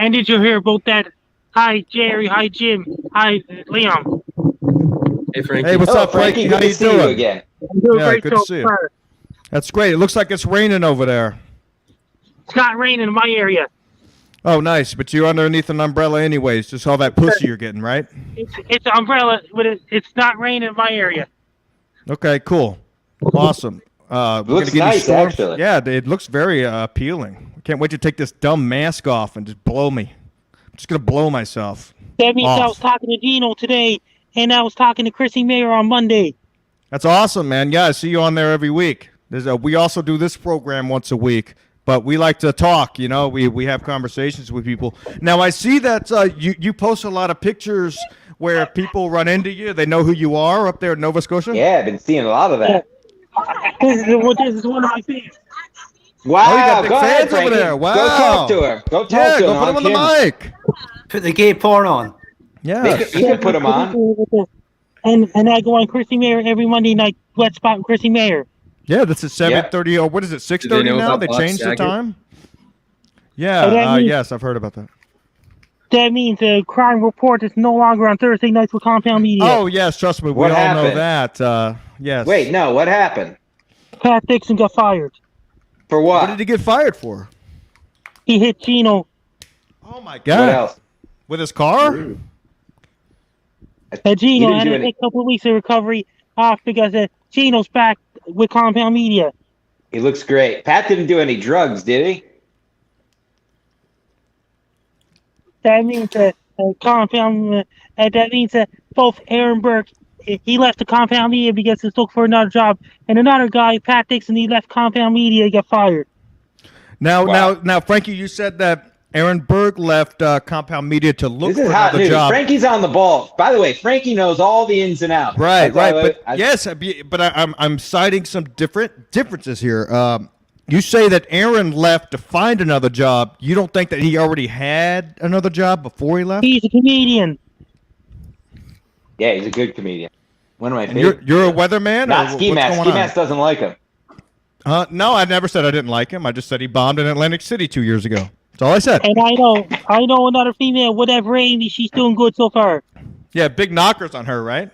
And did you hear about that? Hi, Jerry. Hi, Jim. Hi, Liam. Hey, Frankie. Hey, what's Hello, up, Frankie? Good How to you see doing? you again. I'm doing Yeah, great good to see so you. far. That's great. It looks like it's raining over there. It's not raining in my area. Oh, nice. But you're underneath an umbrella anyways. Just all that pussy you're getting, right? It's an umbrella, but it's not raining in my area. Okay, cool. Awesome. We're Looks gonna get nice, storms. actually. Yeah, it looks very appealing. I can't wait to take this dumb mask off and just blow me. I'm just gonna blow myself. That means I Off. was talking to Dino today, and I was talking to Chrissy Mayer on Monday. That's awesome, man. Yeah, I see you on there every week. We also do this program once a week, but we like to talk. We have conversations with people. Now I see that you post a lot of pictures where people run into you. They know who you are up there in Nova Scotia. Yeah, I've been seeing a lot of that. This is one of my fans. Wow, Oh, you got big go ahead, fans over Frankie. there. Wow. Go talk to her. Go talk Yeah, to go her put him on the camera. mic. Put the gay porn on. Yeah. You can put him on. And I go on Chrissy Mayer every Monday night. Wet spot with Chrissy Mayer. Yeah, this is 7:30. Or what is it? 6:30 know now? about They Bob changed the Saget? time. Oh, Yeah. that means- Yes, I've heard about that. That means the crime report is no longer on Thursday nights with Compound Media. Oh yes, trust me, we What all know happened? that. Yes. Wait, no, what happened? Pat Dixon got fired. For What what? did he get fired for? He hit Gino. Oh my What God! else? With his car? Gino didn't had do to any- take a couple of weeks of recovery off because Gino's back with Compound Media. He looks great. Pat didn't do any drugs, did he? That means Compound. That means both Aaron Burke. He left the Compound Media because he's looking for another job, and another guy, Pat Dixon, he left Compound Media to get fired. Now, Wow. now, Frankie, you said that Aaron Berg left Compound Media to look This for is hot another news. job. Frankie's on the ball. By the way, Frankie knows all the ins and outs. Right, That's right, all but I- yes, but I'm citing some differences here. You say that Aaron left to find another job. You don't think that he already had another job before he left? He's a comedian. Yeah, he's a good comedian. One of my And favorites. you're a weatherman, Not or Ski what's Mask. going Ski on? Mask doesn't like him. No, I never said I didn't like him. I just said he bombed in Atlantic City 2 years ago. That's all I said. And I know another female, whatever Amy, she's doing good so far. Yeah, big knockers on her, right?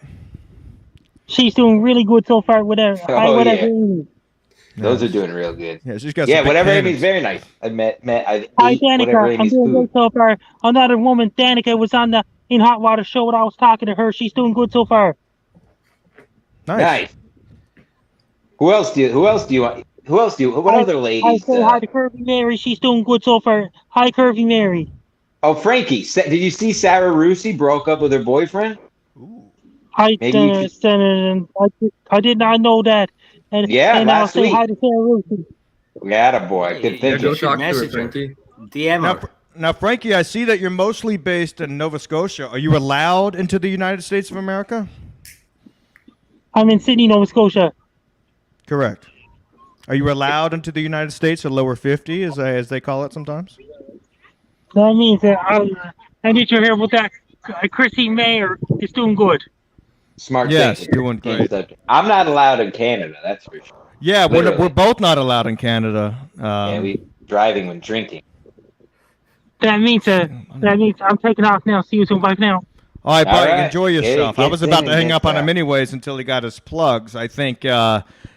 She's doing really good so far, whatever. Oh, whatever yeah. Amy. Those are doing real good. Yeah, she's got. Yeah, some big whatever cannons. Amy's very nice. I Hi, ate whatever Danica. I'm Amy's doing food. good so far. Another woman, Danica, was on the In Hot Water show when I was talking to her. She's doing good so far. Nice. Nice. Who else do you want? What other I ladies? say hi to Curvy Mary. She's doing good so far. Hi, Curvy Mary. Oh, Frankie. Did you see Sarah Rusi broke up with her boyfriend? I Maybe you I did not know that. And, Yeah, and I'll last say week. hi to Sarah Rusi. Yeah, boy. Good Yeah, thinking. Go should talk to her, message her. Frankie. DM Now, her. now, Frankie, I see that you're mostly based in Nova Scotia. Are you allowed into the United States of America? I'm in Sydney, Nova Scotia. Correct. Are you allowed into the United States at lower 50, as they call it sometimes? That means that I need to hear about that. Chrissy Mayer is doing good. Smart Yes, thinking. doing great. I'm not allowed in Canada. That's for sure. Yeah, Literally. we're both not allowed in Canada. Yeah, we driving when drinking. That means I'm taking off now. See you soon. Bye for now. All right, All buddy, right. enjoy yourself. Get I was about in to and hang get up on him out. anyways until he got his plugs. I think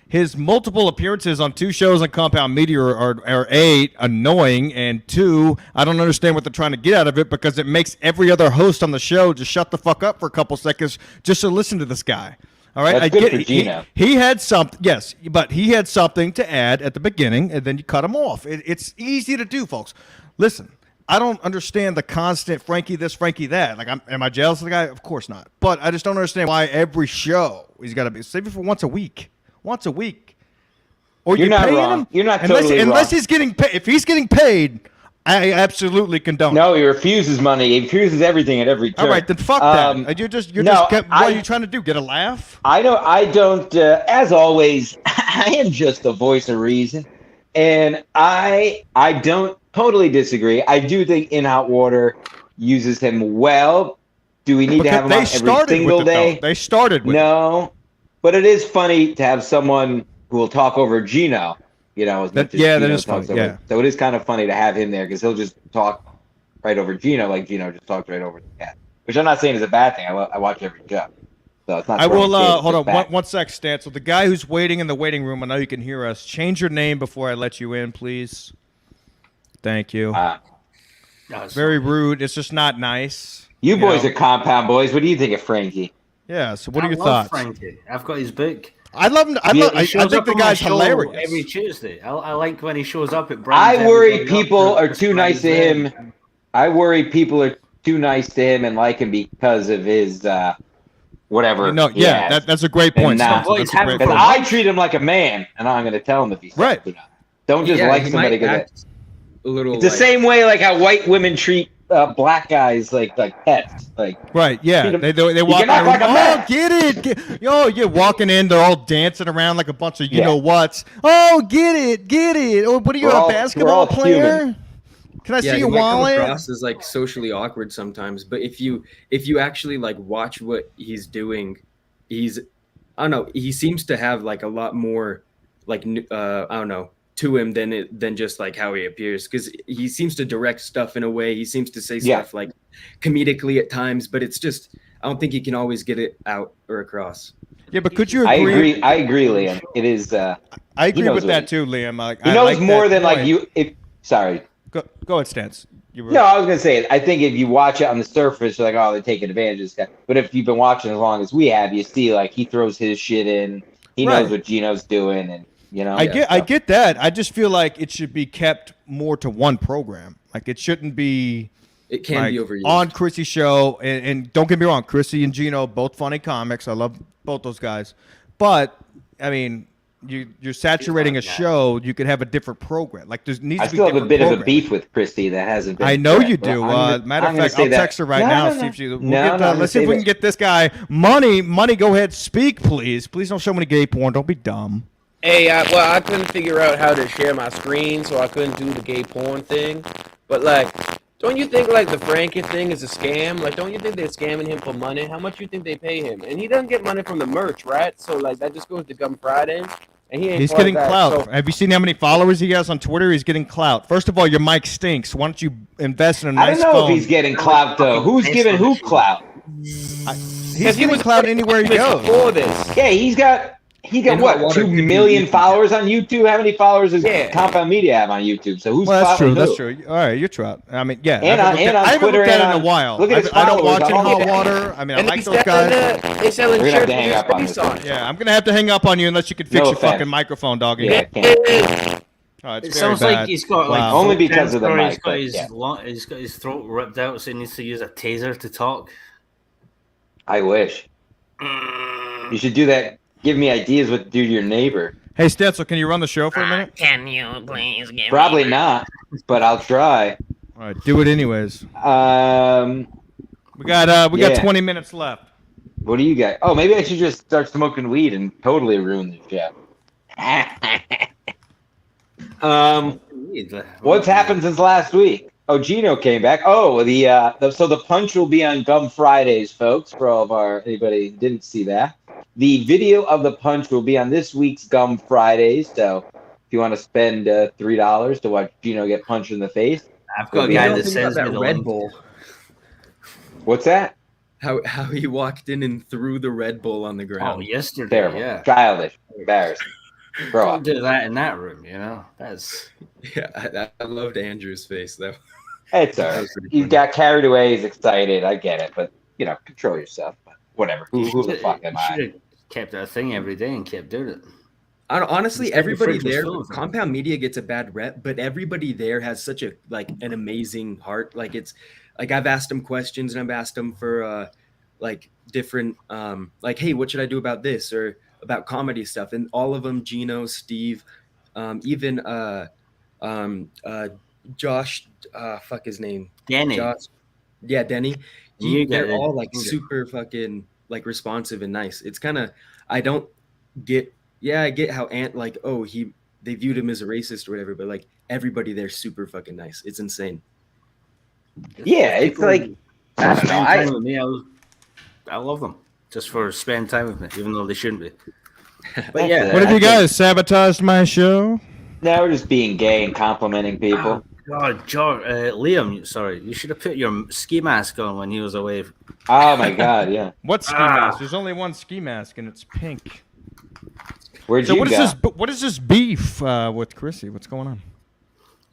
his multiple appearances on 2 shows on Compound Media are A, annoying, and 2, I don't understand what they're trying to get out of it because it makes every other host on the show just shut the fuck up for a couple seconds just to listen to this guy. All right, That's I good get for it. Gino. He had something, yes, but he had something to add at the beginning, and then you cut him off. It's easy to do, folks. Listen, I don't understand the constant Frankie this, Frankie that. Like, am I jealous of the guy? Of course not. But I just don't understand why every show he's got to be save it for once a week. Once a week. Or You're not paying wrong. him? You're not unless, totally unless wrong. he's getting paid. If he's getting paid, I absolutely condone. No, he refuses money. He refuses everything at every turn. All right, then fuck Um, that. You're just no, what I- are you trying to do? Get a laugh? I don't. As always, I am just the voice of reason, and I don't totally disagree. I do think In Hot Water uses him well. Do we need to have him on every single day? They started with it. No, but it is funny to have someone who will talk over Gino. You know, as much as that Gino is talks funny, over- yeah. So it is kind of funny to have him there because he'll just talk right over Gino, like Gino just talked right over the cat. Which I'm not saying is a bad thing. I watch every show, so it's not. I will throwing shade, hold it's on bad. one sec, Stan. So the guy who's waiting in the waiting room, I know you can hear us. Change your name before I let you in, please. Thank you. Very rude. It's just not nice. You boys know. are compound boys. What do you think of Frankie? Yeah. So what are I your love thoughts? Frankie. I've got his book. I love him. I He think shows up the on my guy's show hilarious. every Tuesday. I like when he shows up at. I worry everybody up people for are too nice to surprise him. I worry people are too nice to him and like him because of his whatever. No, he yeah, has. that's a great And, point. Stan. well, That's he's a great having Because point. I treat him like a man, and I'm going to tell him if he's Right. or not. Don't just Yeah, like he somebody might because act a little it's the like- same way like how white women treat black guys like pets. Like Right, yeah. You know, They walk in can act the room, like a oh, man." get it. Yo, you're walking in, they're all dancing around like a bunch of you Yeah. know whats. Oh, get it. Oh, what are you, We're a all- basketball we're all player? human. Can I Yeah, see he your might come wallet? across as like socially awkward sometimes, but if you actually like watch what he's doing, I don't know, he seems to have like a lot more like I don't know, to him than just like how he appears, because he seems to direct stuff in a way, he seems to say Yeah. stuff like comedically at times, but it's just I don't think he can always get it out or across. Yeah, but could you I agree? agree, Liam. It is. I agree knows with what that he- too, Liam. Like, He I knows like more that than like point. you. Sorry. Go ahead, Stance. You were, No, I was gonna say it. I think if you watch it on the surface, you're like, oh, they're taking advantage of this guy. But if you've been watching as long as we have, you see like he throws his shit in. He Right. knows what Gino's doing, and you know. I get that. I just feel like it should be kept more to one program. Like it shouldn't be It can like, be overused. on Chrissy's show. And don't get me wrong, Chrissy and Gino both funny comics. I love both those guys. But I mean, you're saturating a show. You could have a different program. Like there needs I to be still have a different bit of a programming. beef with Christy that hasn't been. I know you correct. do. Well, I'm gonna- Matter I'm of gonna fact, say I'll that. text her right No, now. no, See if she. We'll no, get, no, I'm let's see gonna if we say can get this guy money. Money, go ahead, speak, please. Please don't show me the gay porn. Don't be dumb. Hey, I couldn't figure out how to share my screen, so I couldn't do the gay porn thing. But like, don't you think like the Frankie thing is a scam? Like, don't you think they're scamming him for money? How much you think they pay him? And he doesn't get money from the merch, right? So like that just goes to Gum Friday, and he ain't He's part of getting that. clout. So, Have you seen how many followers he has on Twitter? He's getting clout. First of all, your mic stinks. Why don't you invest in a I nice don't know phone? if he's getting clout though. Who's giving who clout? He's he getting was clout anywhere he goes. before this. Yeah, he got And what, Hot Water 2 could be million YouTube. followers on YouTube? How many followers does Yeah. Compound Media have on YouTube? So who's Well, that's true. following That's who? true. All right, you're true. I mean, yeah. And on- and on I haven't Twitter looked at and it in on- a while. look at his I don't watch followers in on Hot all- Water. I mean, I And like he's those guys. they're selling We're gonna have shirts to hang with up on his this face on it. Yeah, I'm gonna have to hang up on you unless you can fix No your offense. fucking microphone, doggy. Yeah, I can't. Oh, it's It very sounds bad. like he's got like Wow. Only throat because of the cancer, mic, He's got but his yeah. he's got his throat ripped out, so he needs to use a taser to talk. I wish. Mm. You should do that. Give me ideas what to do to your neighbor. Hey, Stetzel, can you run the show for a minute? Can you please give Probably me not, but I'll try. All right, do it anyways. We got Yeah. 20 minutes left. What do you got? Oh, maybe I should just start smoking weed and totally ruin the show. What's happened since last week? Oh, Gino came back. Oh, so the punch will be on Gum Fridays, folks. For all of anybody who didn't see that, the video of the punch will be on this week's Gum Fridays. So if you want to spend $3 to watch Gino get punched in the face, I've got a What guy do that you sends me the Red link. Bull. what's that? How he walked in and threw the Red Bull on the Oh, ground. yesterday, Terrible, yeah. childish, embarrassing. Grow Don't up. do that in that room, you know. That's Yeah, I loved Andrew's face though. It's all That right. was pretty He funny. got carried away. He's excited. I get it, but control yourself. But whatever. Who the fuck am I? should have kept that thing every day and kept doing it. Honestly, Instead, the everybody fridge was there, full of them. Compound Media gets a bad rep, but everybody there has such a an amazing heart. Like it's like I've asked them questions and I've asked them for like different like, hey, what should I do about this or about comedy stuff? And all of them, Gino, Steve, even Josh, fuck his name, Denny. Josh, yeah, Denny. You They're get it. all like You get it. super fucking like responsive and nice. It's kind of I don't get. Yeah, I get how they viewed him as a racist or whatever, but like everybody there's super fucking nice. It's insane. Yeah, it's like I don't know. Spend time with me. I love them just for spending time with me, even though they shouldn't be. But yeah, What have you guys sabotaged my show? Now we're just being gay and complimenting people. God, Liam, sorry, you should have put your ski mask on when he was away. Oh my god, yeah. What ski mask? There's only one ski mask, and it's pink. Where'd So you what is go? this? What is this beef with Chrissy? What's going on?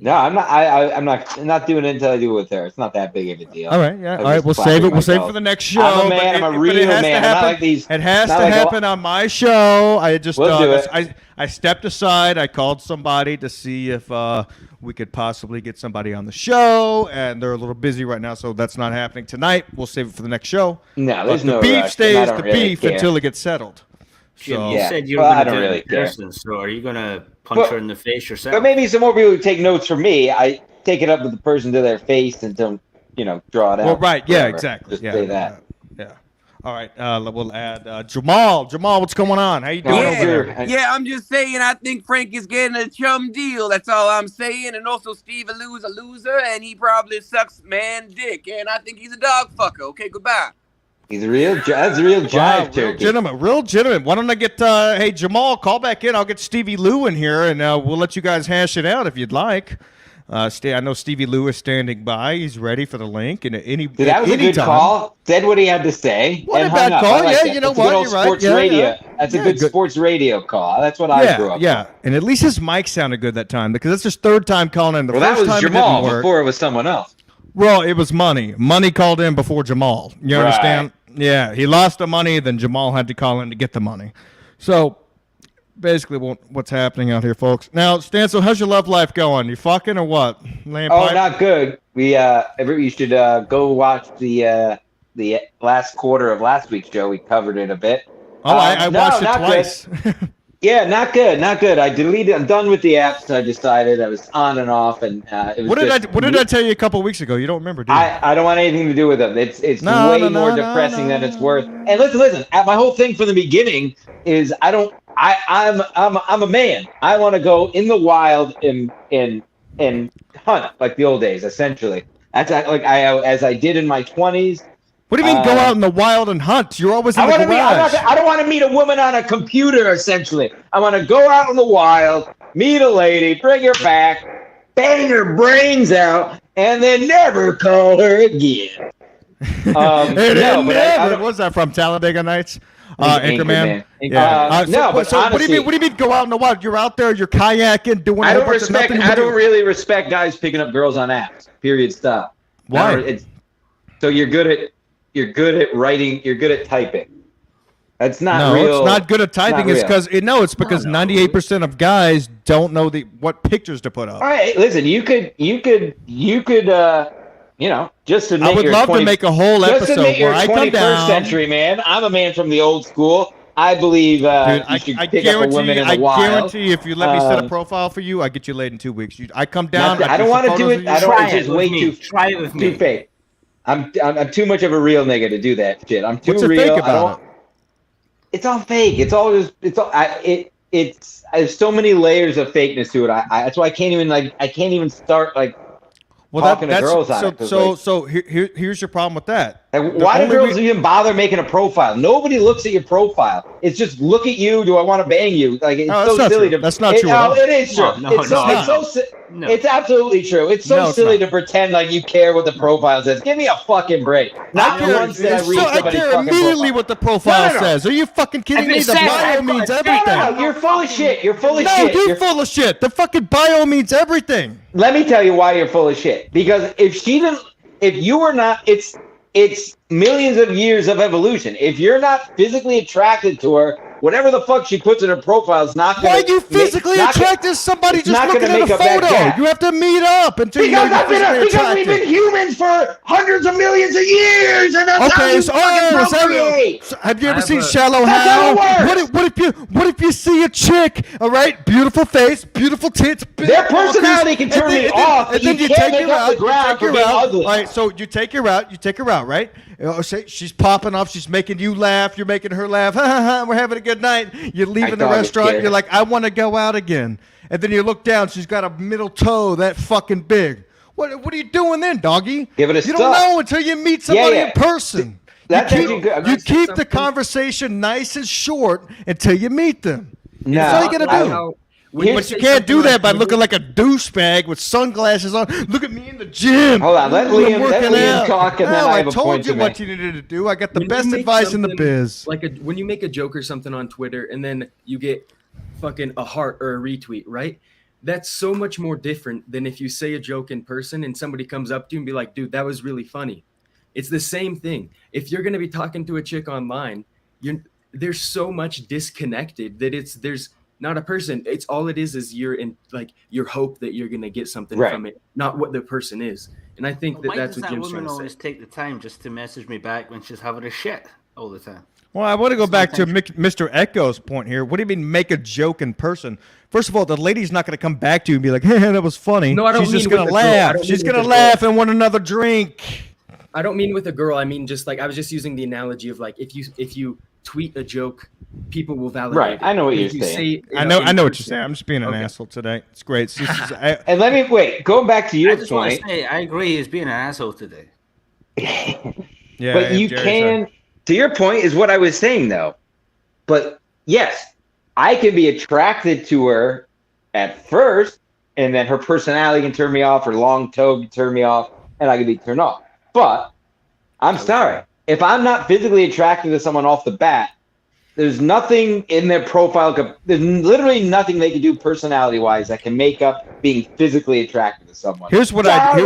No, I'm not. I'm not doing it until I do it with her. It's not that big of a deal. All right, yeah, I all right. just We'll clapped save it. with We'll save it myself. for the next show. I'm a man. I'm a real it has to man. I'm not happen. like these. It has not to like a- happen on my show. I just We'll do it. I stepped aside. I called somebody to see if we could possibly get somebody on the show, and they're a little busy right now, so that's not happening tonight. We'll save it for the next show. No, But there's the no beef rush, and I stays don't the really beef care. until it gets settled. Jim, So you Yeah. said you were Well, I going to don't do it really in care. person, so are you going to punch Well, her in the face yourself? But maybe some more people would take notes from me. I take it up with the person to their face and don't draw it out. Well, right. Yeah, forever. exactly. Just Yeah, say that. Yeah. All right. We'll add Jamal. Jamal, what's going on? How you doing Yeah. over there? Yeah, I'm just saying. I think Frank is getting a chum deal. That's all I'm saying. And also, Steve Alu's a loser, and he probably sucks man dick. And I think he's a dog fucker. Okay, goodbye. He's a real. That's a real Wow, jive real turkey. gentleman, real gentleman. Why don't I get hey Jamal, call back in. I'll get Stevie Lou in here, and we'll let you guys hash it out if you'd like. I know Stevie Lou is standing by. He's ready for the link. And That was a good call. Said what he had to say. What and a bad hung up. call. I like Yeah, that. you know That's a what? good old You're right. sports Yeah, radio. yeah. That's a Yeah, good good. sports radio call. That's what I grew Yeah, up. yeah. And at least his mic sounded good that time because that's his third time calling in. The Well, that first was time Jamal it didn't work. before it was someone else. Well, it was Money. Money called in before Jamal. You Right. understand? Yeah, he lost the money, then Jamal had to call in to get the money. So basically what's happening out here, folks. Now, Stancil, how's your love life going? You fucking or what? Laying Oh, pipe? not good. You should go watch the last quarter of last week's show. We covered it a bit. Oh, I No, watched it not twice. Yeah, not good, not good. I deleted. I'm done with the apps. I decided I was on and off, and it was. What did I tell you a couple weeks ago? You don't remember, do you? I don't want anything to do with them. It's No, way no, more no, depressing no, than it's worth. And listen. My whole thing from the beginning is I'm a man. I want to go in the wild and hunt like the old days. Essentially, that's as I did in my 20s. What do you mean go out in the wild and hunt? You're always in I the want to meet. garage. I don't want to meet a woman on a computer. Essentially, I want to go out in the wild, meet a lady, bring her back, bang her brains out, and then never call her again. What's that from? Talladega Nights? Anchorman. Yeah. But so what do honestly, you mean go out in the wild? You're out there, you're kayaking, doing. I a whole don't bunch of respect. nothing I but- don't really respect guys picking up girls on apps. Period. Stop. Why? So you're good at writing. You're good at typing. That's not No, real. it's not good at typing. not It's real. because 98% of guys don't know what pictures to put up. All right, listen. You could. Just admit I would you're love 20 to make a whole Just episode admit you're where I come 21st down. century man. I'm a man from the old school. I believe Dude, you should pick up a woman in the I wild. guarantee if you let me set a profile for you, I get you laid in 2 weeks. I come down. I don't want to do it. I don't. Try It's it just with way me. Try it with too me. fake. I'm too much of a real nigga to do that shit. I'm too What's so real. fake about it? It's all fake. It's all just. It's there's so many layers of fakeness to it. That's why I can't even start talking to girls on it. 'Cause, So here's your problem with that. why do girls even bother making a profile? Nobody looks at your profile. It's just look at you. Do I want to bang you? Like it's No, that's so not silly true. to. That's not true at all. It is true. No, it's so, no, it's so si- No. It's absolutely true. It's so No, it's silly not. to pretend like you care what the profile says. Give me a fucking break. Not I once did I read I somebody's care fucking immediately profile. what the profile No. says. Are you fucking kidding If me? it The says bio I've means got a everything. No, you're full of shit. You're full of No, shit. you're full of shit. The fucking bio means everything. Let me tell you why you're full of shit. Because if you were not, it's millions of years of evolution. If you're not physically attracted to her, whatever the fuck she puts in her profile is not Why gonna. are you physically attracted to somebody it's just not looking gonna at a make up that photo? gap. You have to meet up until you know Because you're physically we've been attracted. humans for hundreds of millions of years, and that's how Okay, you so, fucking procreate. so have you ever have seen a- Shallow That's how Hal? it works. What if you see a chick? All right, beautiful face, beautiful tits. big Their buckles, personality can and turn then- me and then- off, and but then you take can't her make up out, the you ground take for her being out. ugly. All right, so you take her out, right? Say she's popping off, she's making you laugh, you're making her laugh. We're having a good night. You're leaving the thought it restaurant, scared you're her. like, I want to go out again. And then you look down, she's got a middle toe that fucking big. What are you doing then, doggy? Give it a You suck. don't know until you meet somebody yeah. in person. That's you actually good. you Say keep the something. conversation nice and short until you meet them. No, That's all you gotta do. When Here's- But say you can't do something that by on looking like a douchebag with sunglasses on. Look at me in the gym. Hold on, let I'm Liam- let working Liam out. talk, and then No, I have a told point you to what make. you needed to do. I got the When best you make advice in the something biz. when you make a joke or something on Twitter and then you get fucking a heart or a retweet, right? That's so much more different than if you say a joke in person and somebody comes up to you and be like, dude, that was really funny. It's the same thing. If you're gonna be talking to a chick online, there's so much disconnected that there's not a person. It's all it is your hope that you're gonna get something Right. from it, not what the person is. And I think Why that's does what that Jim's trying woman to say. always take the time just to message me back when she's having a shit? all the time. Well, I want to go back to Mr. Echo's point here. What do you mean make a joke in person? First of all, the lady's not going to come back to you and be like, hey, that was funny. No, I don't She's just mean going to with a girl. I laugh. don't She's mean going to with a girl. laugh and want another drink. I don't mean with a girl. I mean just like I was just using the analogy of like if you tweet a joke, people will validate Right, it. I know what If you're you saying. say, I know in what you're person- saying. I'm just being an Okay. asshole today. It's great. And let me wait. Going back to I your just want point, to say, I agree. He's being an asshole today. yeah, but you Jerry's can. right. To your point is what I was saying though. But yes, I can be attracted to her at first, and then her personality can turn me off, her long toe can turn me off, and I can be turned off. But I'm sorry. If I'm not physically attracted to someone off the bat, there's nothing in their profile. There's literally nothing they can do personality-wise that can make up being physically attracted to someone. Here's what I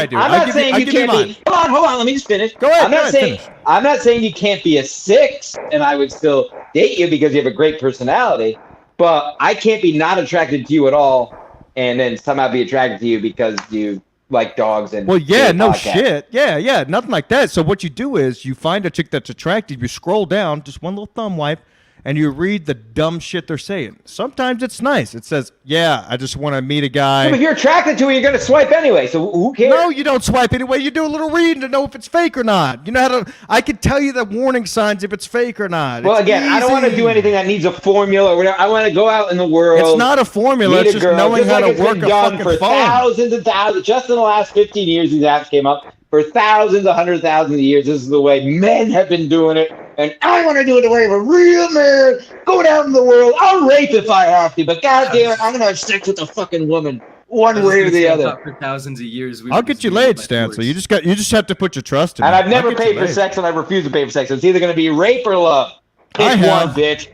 do. I'm I'll not give saying I'll you give you can't mine. be. Hold on. Let me just finish. Go ahead, I'm not go ahead, saying finish. I'm not saying you can't be a 6, and I would still date you because you have a great personality. But I can't be not attracted to you at all, and then somehow be attracted to you because you like dogs and. Well, yeah, do a no podcast. shit. Yeah, nothing like that. So what you do is you find a chick that's attractive, you scroll down, just one little thumb wipe, and you read the dumb shit they're saying. Sometimes it's nice. It says, yeah, I just want to meet a guy. Yeah, but if you're attracted to her, you're going to swipe anyway. So who cares? No, you don't swipe anyway. You do a little reading to know if it's fake or not. You know how to. I can tell you the warning signs if it's fake or not. Well, It's again, I don't want to easy. do anything that needs a formula or whatever. I want to go out in the world. It's not a formula. meet It's a just girl, knowing just how like to it's work been a done fucking for phone. thousands and thousands. Just in the last 15 years, these apps came up. For thousands, 100,000 years, this is the way men have been doing it. And I want to do it the way of a real man. Going out in the world. I'll rape if I have to, but goddamn it, I'm going to have sex with a fucking woman one I was way or gonna the say, I other. thought for thousands of years. We I'll were get just you being laid, by Stancil. force. You just have to put your trust in And me. I've never I'll get paid you for laid. sex, and I refuse to pay for sex. It's either going to be rape or love. Pick I one, have. bitch.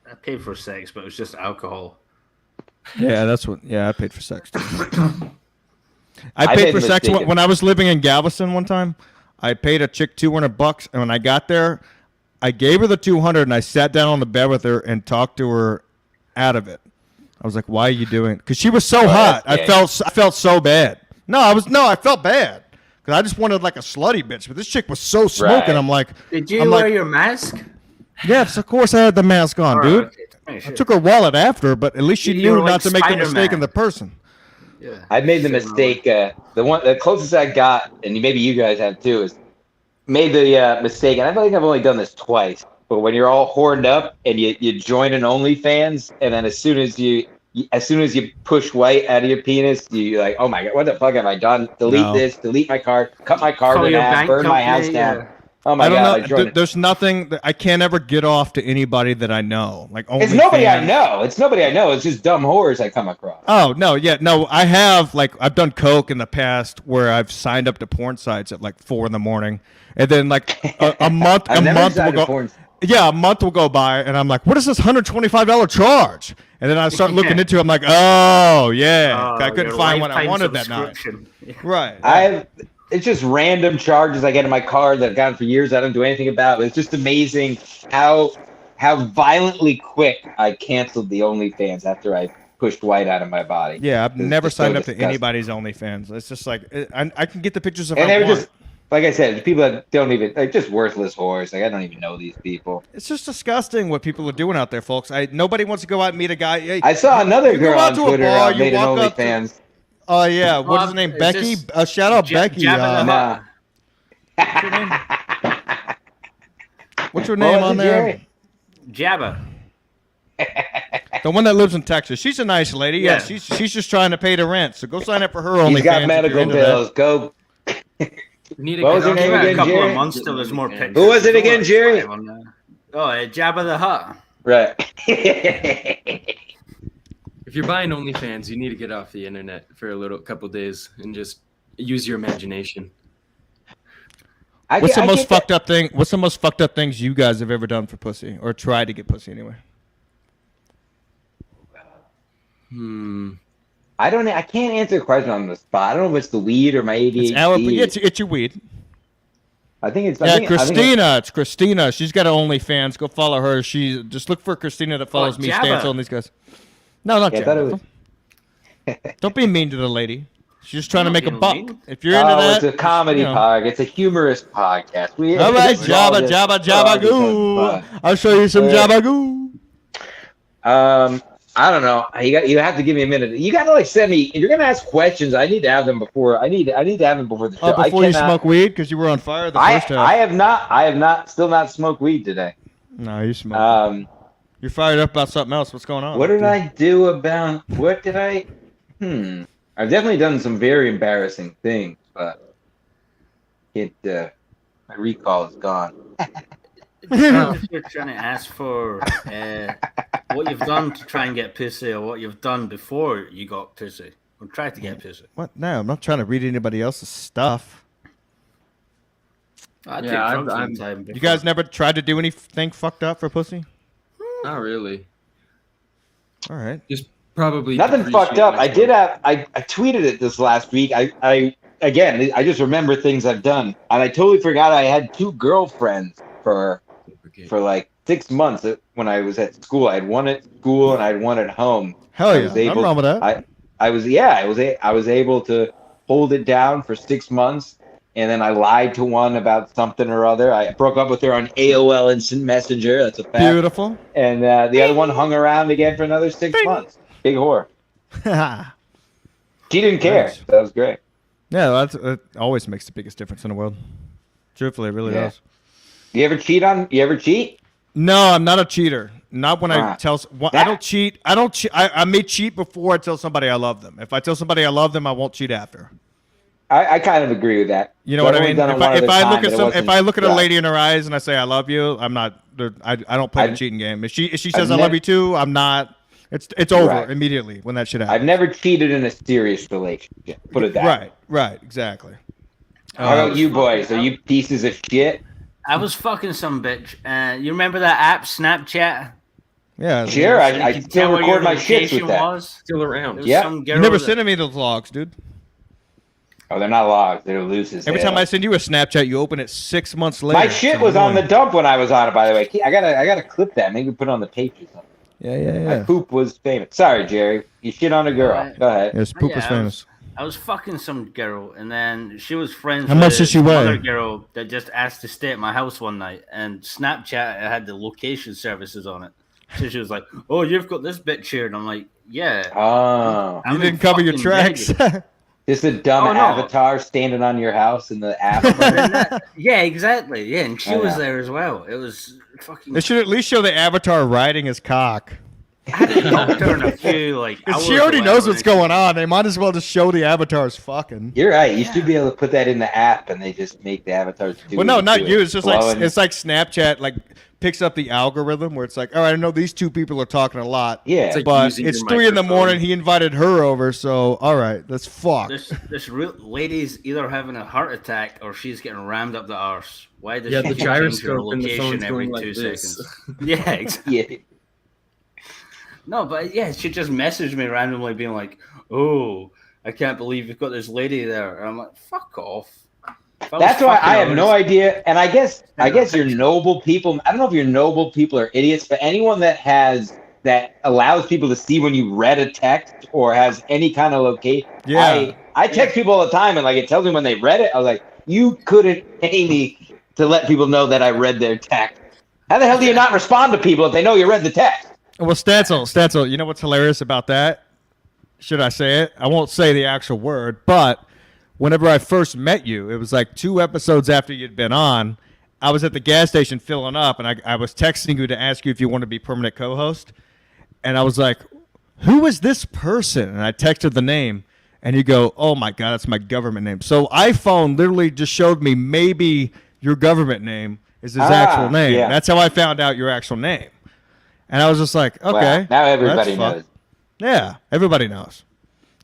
I paid for sex, but it was just alcohol. Yeah, that's what. Yeah, I paid for sex too. I I paid made for the sex mistake. when I was living in Galveston one time. I paid a chick $200, and when I got there, I gave her the $200, and I sat down on the bed with her and talked to her out of it. I was like, "Why are you doing it?" Because she was so hot. that's gay. I felt so bad. I felt bad because I just wanted like a slutty bitch. But this chick was so smoking. Right. I'm like, Did you I'm wear like- your mask? yes, of course I had the mask on, All dude. right, okay. I Sure. took her wallet after, but at least she You knew were like not to make the mistake Spider-Man. in the person. Yeah. I made the Similar. mistake. The closest I got, and maybe you guys have too, is made the mistake. And I think I've only done this twice. But when you're all horned up and you join an OnlyFans, and then as soon as you push white out of your penis, you're like, oh my god, what the fuck have I done? Delete No. this, delete my card, cut my card Call in your half, bank burn my house company, down. yeah. Oh my I don't god, I know. joined it. There's nothing that I can't ever get off to anybody that I know. Like It's nobody I OnlyFans. know. It's nobody I know. It's just dumb whores I come across. Oh no, yeah, no. I have I've done coke in the past where I've signed up to porn sites at like 4 a.m, and then like a month I've a never month will signed go. up porn. Yeah, a month will go by, and I'm like, what is this $125 charge? And then I start looking into it. I'm like, oh yeah, I couldn't your find what I lifetime wanted that night. subscription. Yeah. Right. It's just random charges I get in my card that I've gotten for years I don't do anything about. It's just amazing how violently quick I canceled the OnlyFans after I pushed white out of my body. Yeah, I've It's never just so signed up to disgusting. anybody's OnlyFans. It's just like I can get the pictures if And I they were want. just, like I said, people that don't even, like, just worthless whores. Like, I don't even know these people. It's just disgusting what people are doing out there, folks. Nobody wants to go out and meet a guy. Hey, I saw another you go girl out on to a Twitter bar, you made an walk up to- OnlyFans. Oh yeah, what is her name? Is Becky. this Shout out Ja- Becky. Jabba the Nah. What's her name? What's her What name was on it, there? Jerry? Jabba. The one that lives in Texas. She's a nice lady. Yeah, Yeah. she's just trying to pay the rent. So go sign up for her OnlyFans. He's got if you're medical into that. bills. Go. We need to What get was her off name Give that. it again, a couple Jerry? of months till there's more pictures. Who was it again, Jerry? Oh, Jabba the Hutt. Right. If you're buying OnlyFans, you need to get off the internet for a couple days and just use your imagination. What's the most fucked up thing? What's the most fucked up things you guys have ever done for pussy or tried to get pussy anyway? I don't. I can't answer the question on the spot. I don't know if it's the weed or my ADHD. It's your weed. I think it's. Yeah, I think Christina. It's Christina. She's got an OnlyFans. Go follow her. She just look for Christina that follows me, Jabba. Stancil, and these guys. No, not Yeah, I thought it Jabba. Don't be mean to the lady. She's just trying to I'm make a not buck. being mean. If you're into that, it's a comedy you know. podcast. It's a humorous podcast. All right, it's all Jabba, just- Jabba, we're all Jabba, just having goo. fun. I'll show you some Yeah. Jabba goo. I don't know. You have to give me a minute. You got to like send me. If you're gonna ask questions, I need to have them before. I need to have them before the show. Oh, before I you cannot- smoke weed because you were on fire the I first half. I have not still not smoked weed today. No, you smoke. You're fired up about something else. What's going on? What did I do about? What did I? I've definitely done some very embarrassing things, but my recall is gone. If you're trying to ask for what you've done to try and get pussy, or what you've done before you got pussy, or tried to get pussy. What? No, I'm not trying to read anybody else's stuff. I Yeah, took I'm- drugs one I'm- time. You before. guys never tried to do anything fucked up for pussy? Not really. All right. Just probably Nothing fucked depreciate up. I myself. did have. I tweeted it this last week. I just remember things I've done, and I totally forgot I had 2 girlfriends for like 6 months when I was at school. I had one at school and I had one at home. Hell I yeah. was Nothing able- wrong with that. I was able to hold it down for 6 months, and then I lied to one about something or other. I broke up with her on AOL Instant Messenger. That's a fact. Beautiful. And the other one hung around again for another 6 months. Big whore. yeah, She didn't care. Nice. That was great. that always makes the biggest difference in the world. Truthfully, it really Yeah. does. You ever cheat? No, I'm not a cheater. Not when I Ah. tell. I don't cheat. I may cheat before I tell somebody I love them. If I tell somebody I love them, I won't cheat after. I kind of agree with that. You know But what I I've mean? only done it If one I, if other I time look at and it some, if wasn't I look at a right. lady in her eyes and I say I love you, I'm not. I don't play the I've- cheating game. If she says I've I love nev- you too, I'm not. It's over Right. immediately when that shit I've happens. never cheated in a serious relationship. Put it that way. Right, exactly. How about you boys? Are you pieces of shit? I was fucking some bitch. You remember that app, Snapchat? Yeah. Sure, So you I could still tell where record your my shits location with that. was. Still There around. was Yeah. some You girl never that- sent me those logs, dude. Oh, they're not logs. They're loose as Every hell. time I send you a Snapchat, you open it 6 months later. My shit It's was on the annoying. dump when I was on it. By the way, I gotta clip that. Maybe put it on the page or something. Yeah. My poop was famous. Sorry, Jerry. You shit on a girl. Alright. Go ahead. Yes, poop Yeah, was famous. I was fucking some girl, and then she was friends How with much did she weigh? another girl that just asked to stay at my house one night, and Snapchat had the location services on it. So she was like, "Oh, you've got this bitch here," and I'm like, "Yeah." Oh, I'm You in didn't cover your fucking tracks. Vegas. just a dumb Oh, no. avatar standing on your house in the app. Yeah, exactly. Yeah, and she Oh, was yeah. there as well. It was fucking. They should at least show the avatar riding his cock. I had to talk to her in a few like. Because hours she already or knows whatever, what's going on. They might as well just show the avatars fucking. You're right. You should be able to put that in the app, and they just make the avatars do. Well, no, what not do you. it. It's just Blowing- like it's like Snapchat like picks up the algorithm where it's like, all right, I know these two people are talking a lot. yeah. It's like But using it's your 3 in the microphone. morning. He invited her over, so all right, let's fuck. This real lady's either having a heart attack or she's getting rammed up the arse. Why does Yeah, she the change her gyroscope and the location phone's every going like 2 this. seconds? Yeah, exactly. yeah. No, but yeah, she just messaged me randomly, being like, "Oh, I can't believe you've got this lady there." And I'm like, "Fuck off." If I was That's why fucking I her, have I no would idea. And I guess you're noble people. I don't know if you're noble people or idiots, but anyone that allows people to see when you read a text or has any kind of location. Yeah. I text people all the time, and like it tells me when they read it. I was like, you couldn't pay me to let people know that I read their text. How the hell do you not respond to people if they know you read the text? Well, Stancil, you know what's hilarious about that? Should I say it? I won't say the actual word, but whenever I first met you, it was like 2 episodes after you'd been on. I was at the gas station filling up, and I was texting you to ask you if you wanted to be permanent co-host. And I was like, who is this person? And I texted the name, and you go, oh, my God, that's my government name. So iPhone literally just showed me maybe your government name is his actual name. yeah. That's how I found out your actual name. And I was just like, okay. Well, now everybody that's fun. knows. Yeah, everybody knows.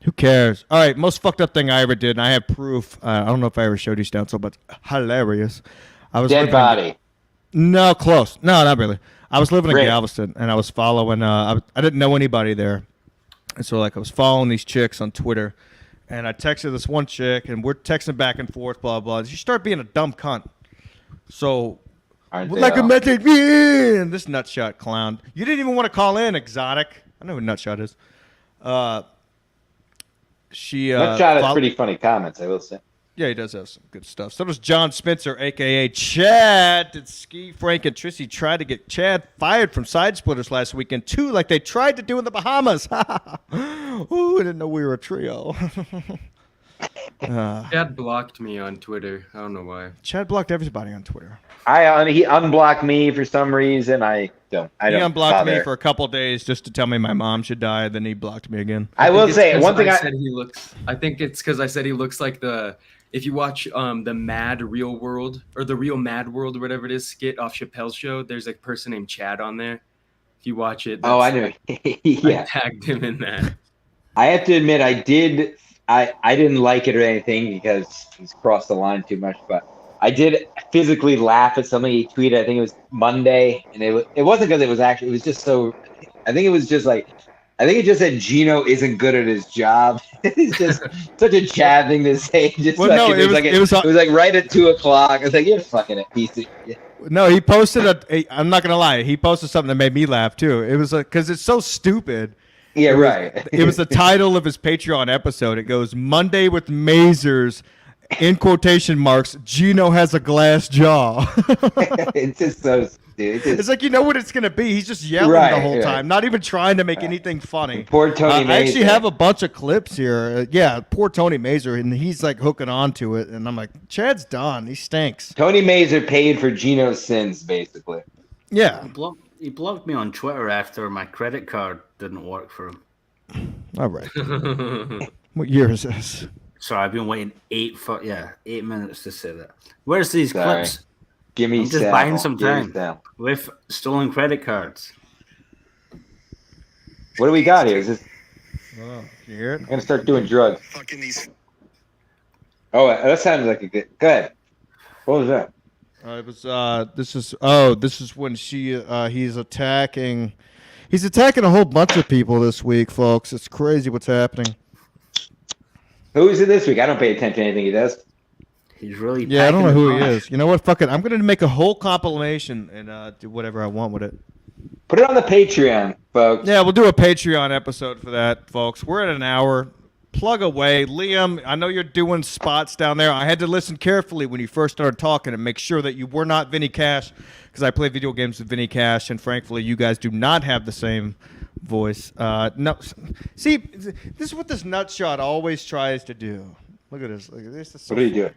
Who cares? All right, most fucked up thing I ever did, and I have proof. I don't know if I ever showed you, Stancil, but hilarious. I was Dead living body. no, close. No, not really. I was living in Rick. Galveston, and I was following. I didn't know anybody there, and so like I was following these chicks on Twitter, and I texted this one chick, and we're texting back and forth, blah blah. She started being a dumb cunt. So, Aren't they like a all? method, yeah, this nutshot clown. You didn't even want to call in, exotic. I know who nutshot is. She Nutshot has follow- pretty funny comments, I will say. Yeah, he does have some good stuff. So does John Spencer, a.k.a. Chad. Did Ski, Frank, and Trissy try to get Chad fired from Side Splitters last weekend, too, like they tried to do in the Bahamas? Ooh, I didn't know we were a trio. Chad blocked me on Twitter. I don't know why. Chad blocked everybody on Twitter. He unblocked me for some reason. I don't. He unblocked me bother. for a couple days just to tell me my mom should die. Then he blocked me again. I will think it's say 'cause one thing. I said he looks. I think it's because I said he looks like the. If you watch the Mad Real World or the Real Mad World or whatever it is skit off Chappelle's show, there's a person named Chad on there. If you watch it, Oh, I that's- knew. I Yeah, tagged him in that. I have to admit, I didn't like it or anything because he's crossed the line too much. But I did physically laugh at something he tweeted. I think it was Monday, and it wasn't because it was actually. It was just so. I think it was just like. I think it just said Gino isn't good at his job. It's just such a Chad thing to say. Just Well, no, fucking- it was like right at 2:00. I was like, you're fucking a piece of. Yeah. No, he posted I'm not gonna lie. He posted something that made me laugh too. It was because it's so stupid. Yeah, right. It was the title of his Patreon episode. It goes Monday with Mazers, in quotation marks. Gino has a glass jaw. It's just so stupid. It's like you know what it's gonna be. He's just yelling Right, the whole right. time, not even trying to make anything funny. Poor Tony I actually Mazer. have a bunch of clips here. Yeah, poor Tony Mazer, and he's like hooking on to it, and I'm like, Chad's done. He stinks. Tony Mazer paid for Gino's sins, basically. Yeah. He blocked me on Twitter after my credit card didn't work for him. All right. What year is this? Sorry, I've been waiting 8 minutes to say that. Where's these Sorry. clips Give me I'm just Sal. buying some Give me time. Sal. with stolen credit cards? What do we got here? Is this? Oh, you hear it? I'm gonna start doing drugs. Fucking these. Oh, that sounds like a good. Go ahead. What was that? It was this is when he's attacking a whole bunch of people this week, folks. It's crazy what's happening. Who is it this week? I don't pay attention to anything he does. He's really Yeah, I don't know packing who it he on. is. You know what? Fuck it. I'm gonna make a whole compilation and do whatever I want with it. Put it on the Patreon, folks. Yeah, we'll do a Patreon episode for that, folks. We're at an hour. Plug away. Liam, I know you're doing spots down there. I had to listen carefully when you first started talking and make sure that you were not Vinny Cash because I play video games with Vinny Cash, and frankly, you guys do not have the same voice. No, see, this is what this nutshot always tries to do. Look at this. Look at this. This is so What are you doing?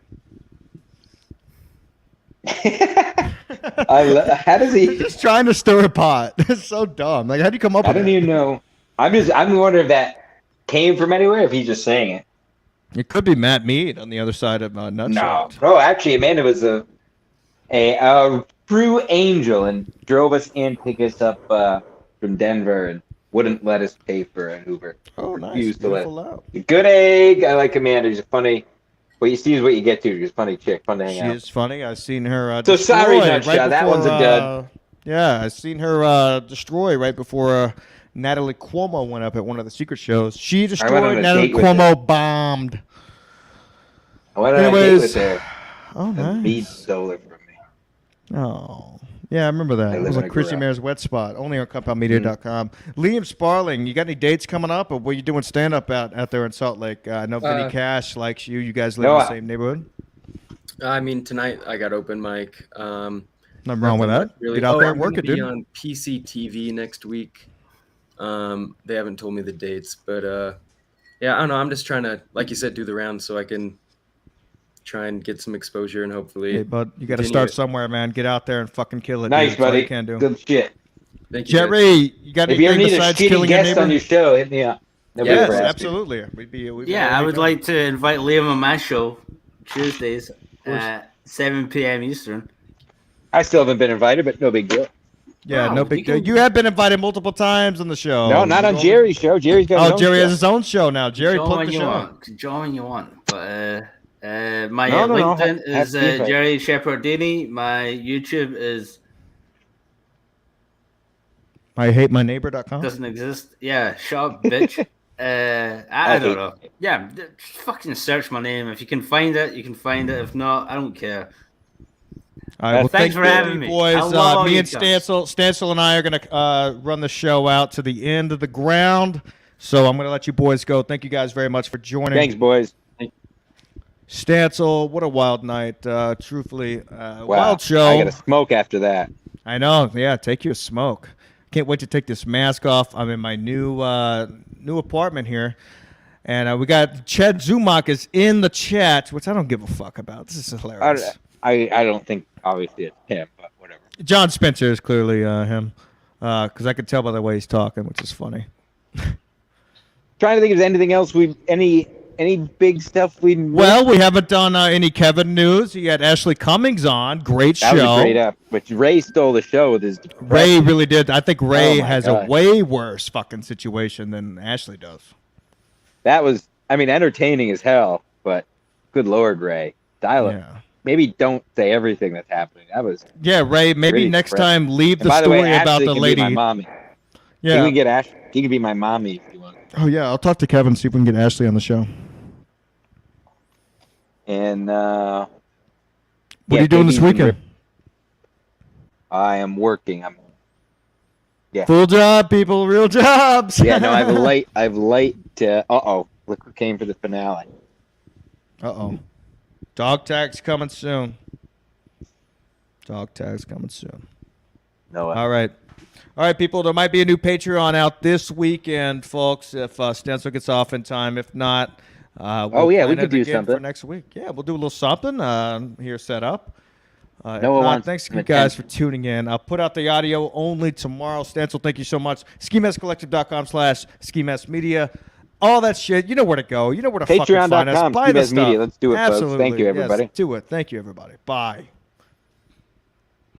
How does He's he? just trying to stir a pot. It's so dumb. Like, how do you come up I with don't that? even know. I'm wondering if that came from anywhere. If he's just saying it. It could be Matt Mead on the other side of Nutshot. No, actually, Amanda was a true angel and drove us in, picked us up from Denver, and wouldn't let us pay for an Uber. Oh, nice. Refused to let. Beautiful out. Good egg. I like Amanda. She's funny. What you see is what you get to. She's a funny chick. Fun to hang She out. is funny. I've seen her. So sorry, destroy Nutshot. That one's a dud. Yeah, I've seen her destroy right before Natalie Cuomo went up at one of the secret shows. She on destroyed a Natalie date with Cuomo. Bombed. I went on a date Anyways, with her. Oh, And Mead nice. stole it from me. Oh, yeah, I remember that. I It live was in like a Chrissy garage. Mare's wet spot. Only on CompoundMedia.com. Liam Sparling, you got any dates coming up, or what you doing stand up out there in Salt Lake? I know Vinny Cash likes you. You guys live in the No, same neighborhood. I mean, tonight I got open mic. Nothing wrong with that. Really, Get out there and I'm work gonna it, be dude. on PCTV next week. They haven't told me the dates, but yeah, I don't know. I'm just trying to, like you said, do the rounds so I can try and get some exposure and hopefully. Hey, bud, you got to continue start it. somewhere, man. Get out there and fucking kill it. Nice, dude. That's all buddy. you can do. Good shit. Thank you, guys. Jerry, you got If you ever anything need a besides shitty killing your guest neighbor? on your show, hit me up. Nobody Yes, ever asked me. absolutely. We'd be Yeah, I would anytime. like to invite Liam on my show Tuesdays at 7 p.m. Eastern. I still haven't been invited, but no big deal. Yeah, Wow, no big you deal. can- You have been invited multiple times on the show. No, not on Jerry's show. Jerry's got his Oh, own Jerry show. has his own show now. Jerry Join plugged when the you show. want. Join when you want. But my No, LinkedIn have is feedback. Jerry Shepardini. My YouTube is I hate my neighbor.com. doesn't exist. Yeah, shut up, bitch. I don't know. Yeah, just fucking search my name. If you can find it, you can find it. If not, I don't care. All right, well, Thanks thank for you, having me. boys. I love all Me you and guys. Stancil and I are going to run the show out to the end of the ground. So I'm going to let you boys go. Thank you guys very much for joining. Thanks, boys. Stancil, what a wild night. Truthfully, Wow. wild show. I got to smoke after that. I know. Yeah, take your smoke. Can't wait to take this mask off. I'm in my new apartment here. And we got Chad Zumock is in the chat, which I don't give a fuck about. This is hilarious. I don't think, obviously, it's him, but whatever. John Spencer is clearly him. Because I could tell by the way he's talking, which is funny. Trying to think if there's anything else any big stuff we missed. Well, we haven't done any Kevin news. You had Ashley Cummings on. Great That show. was a great up. But Ray stole the show with his Ray really did. I think Ray Oh, my has God. a way worse fucking situation than Ashley does. That was, I mean, entertaining as hell, but good Lord, Ray. Dial it. Yeah. Maybe don't say everything that's happening. That was. Yeah, Ray, maybe Pretty next impressive. time leave And the by the story way, about Ashley the can lady. Be my mommy. Yeah. He can get Ash. He can be my mommy if you want. Oh, yeah. I'll talk to Kevin, see if we can get Ashley on the show. And What are you doing this weekend? I am working. Full job, people. Real jobs. Yeah, no, I have a late. Look who came for the finale. Uh-oh. Dog tag's coming soon. Dog tag's coming soon. No, All right. All right, people. There might be a new Patreon out this weekend, folks, if Stencil gets off in time. If not, Oh, yeah, we plan could it do again something. for next week. Yeah, we'll do a little something here set up. If Noah not, wants thanks some you guys for attention. tuning in. I'll put out the audio only tomorrow. Stencil, thank you so much. SkiMessCollective.com/SkiMessMedia. All that shit. You know where to go. You know where to fucking find us. Patreon.com, Buy the SkiMessMedia. stuff. Let's do it, folks. Absolutely. Thank you, everybody. Yes, do it. Thank you, everybody. Bye.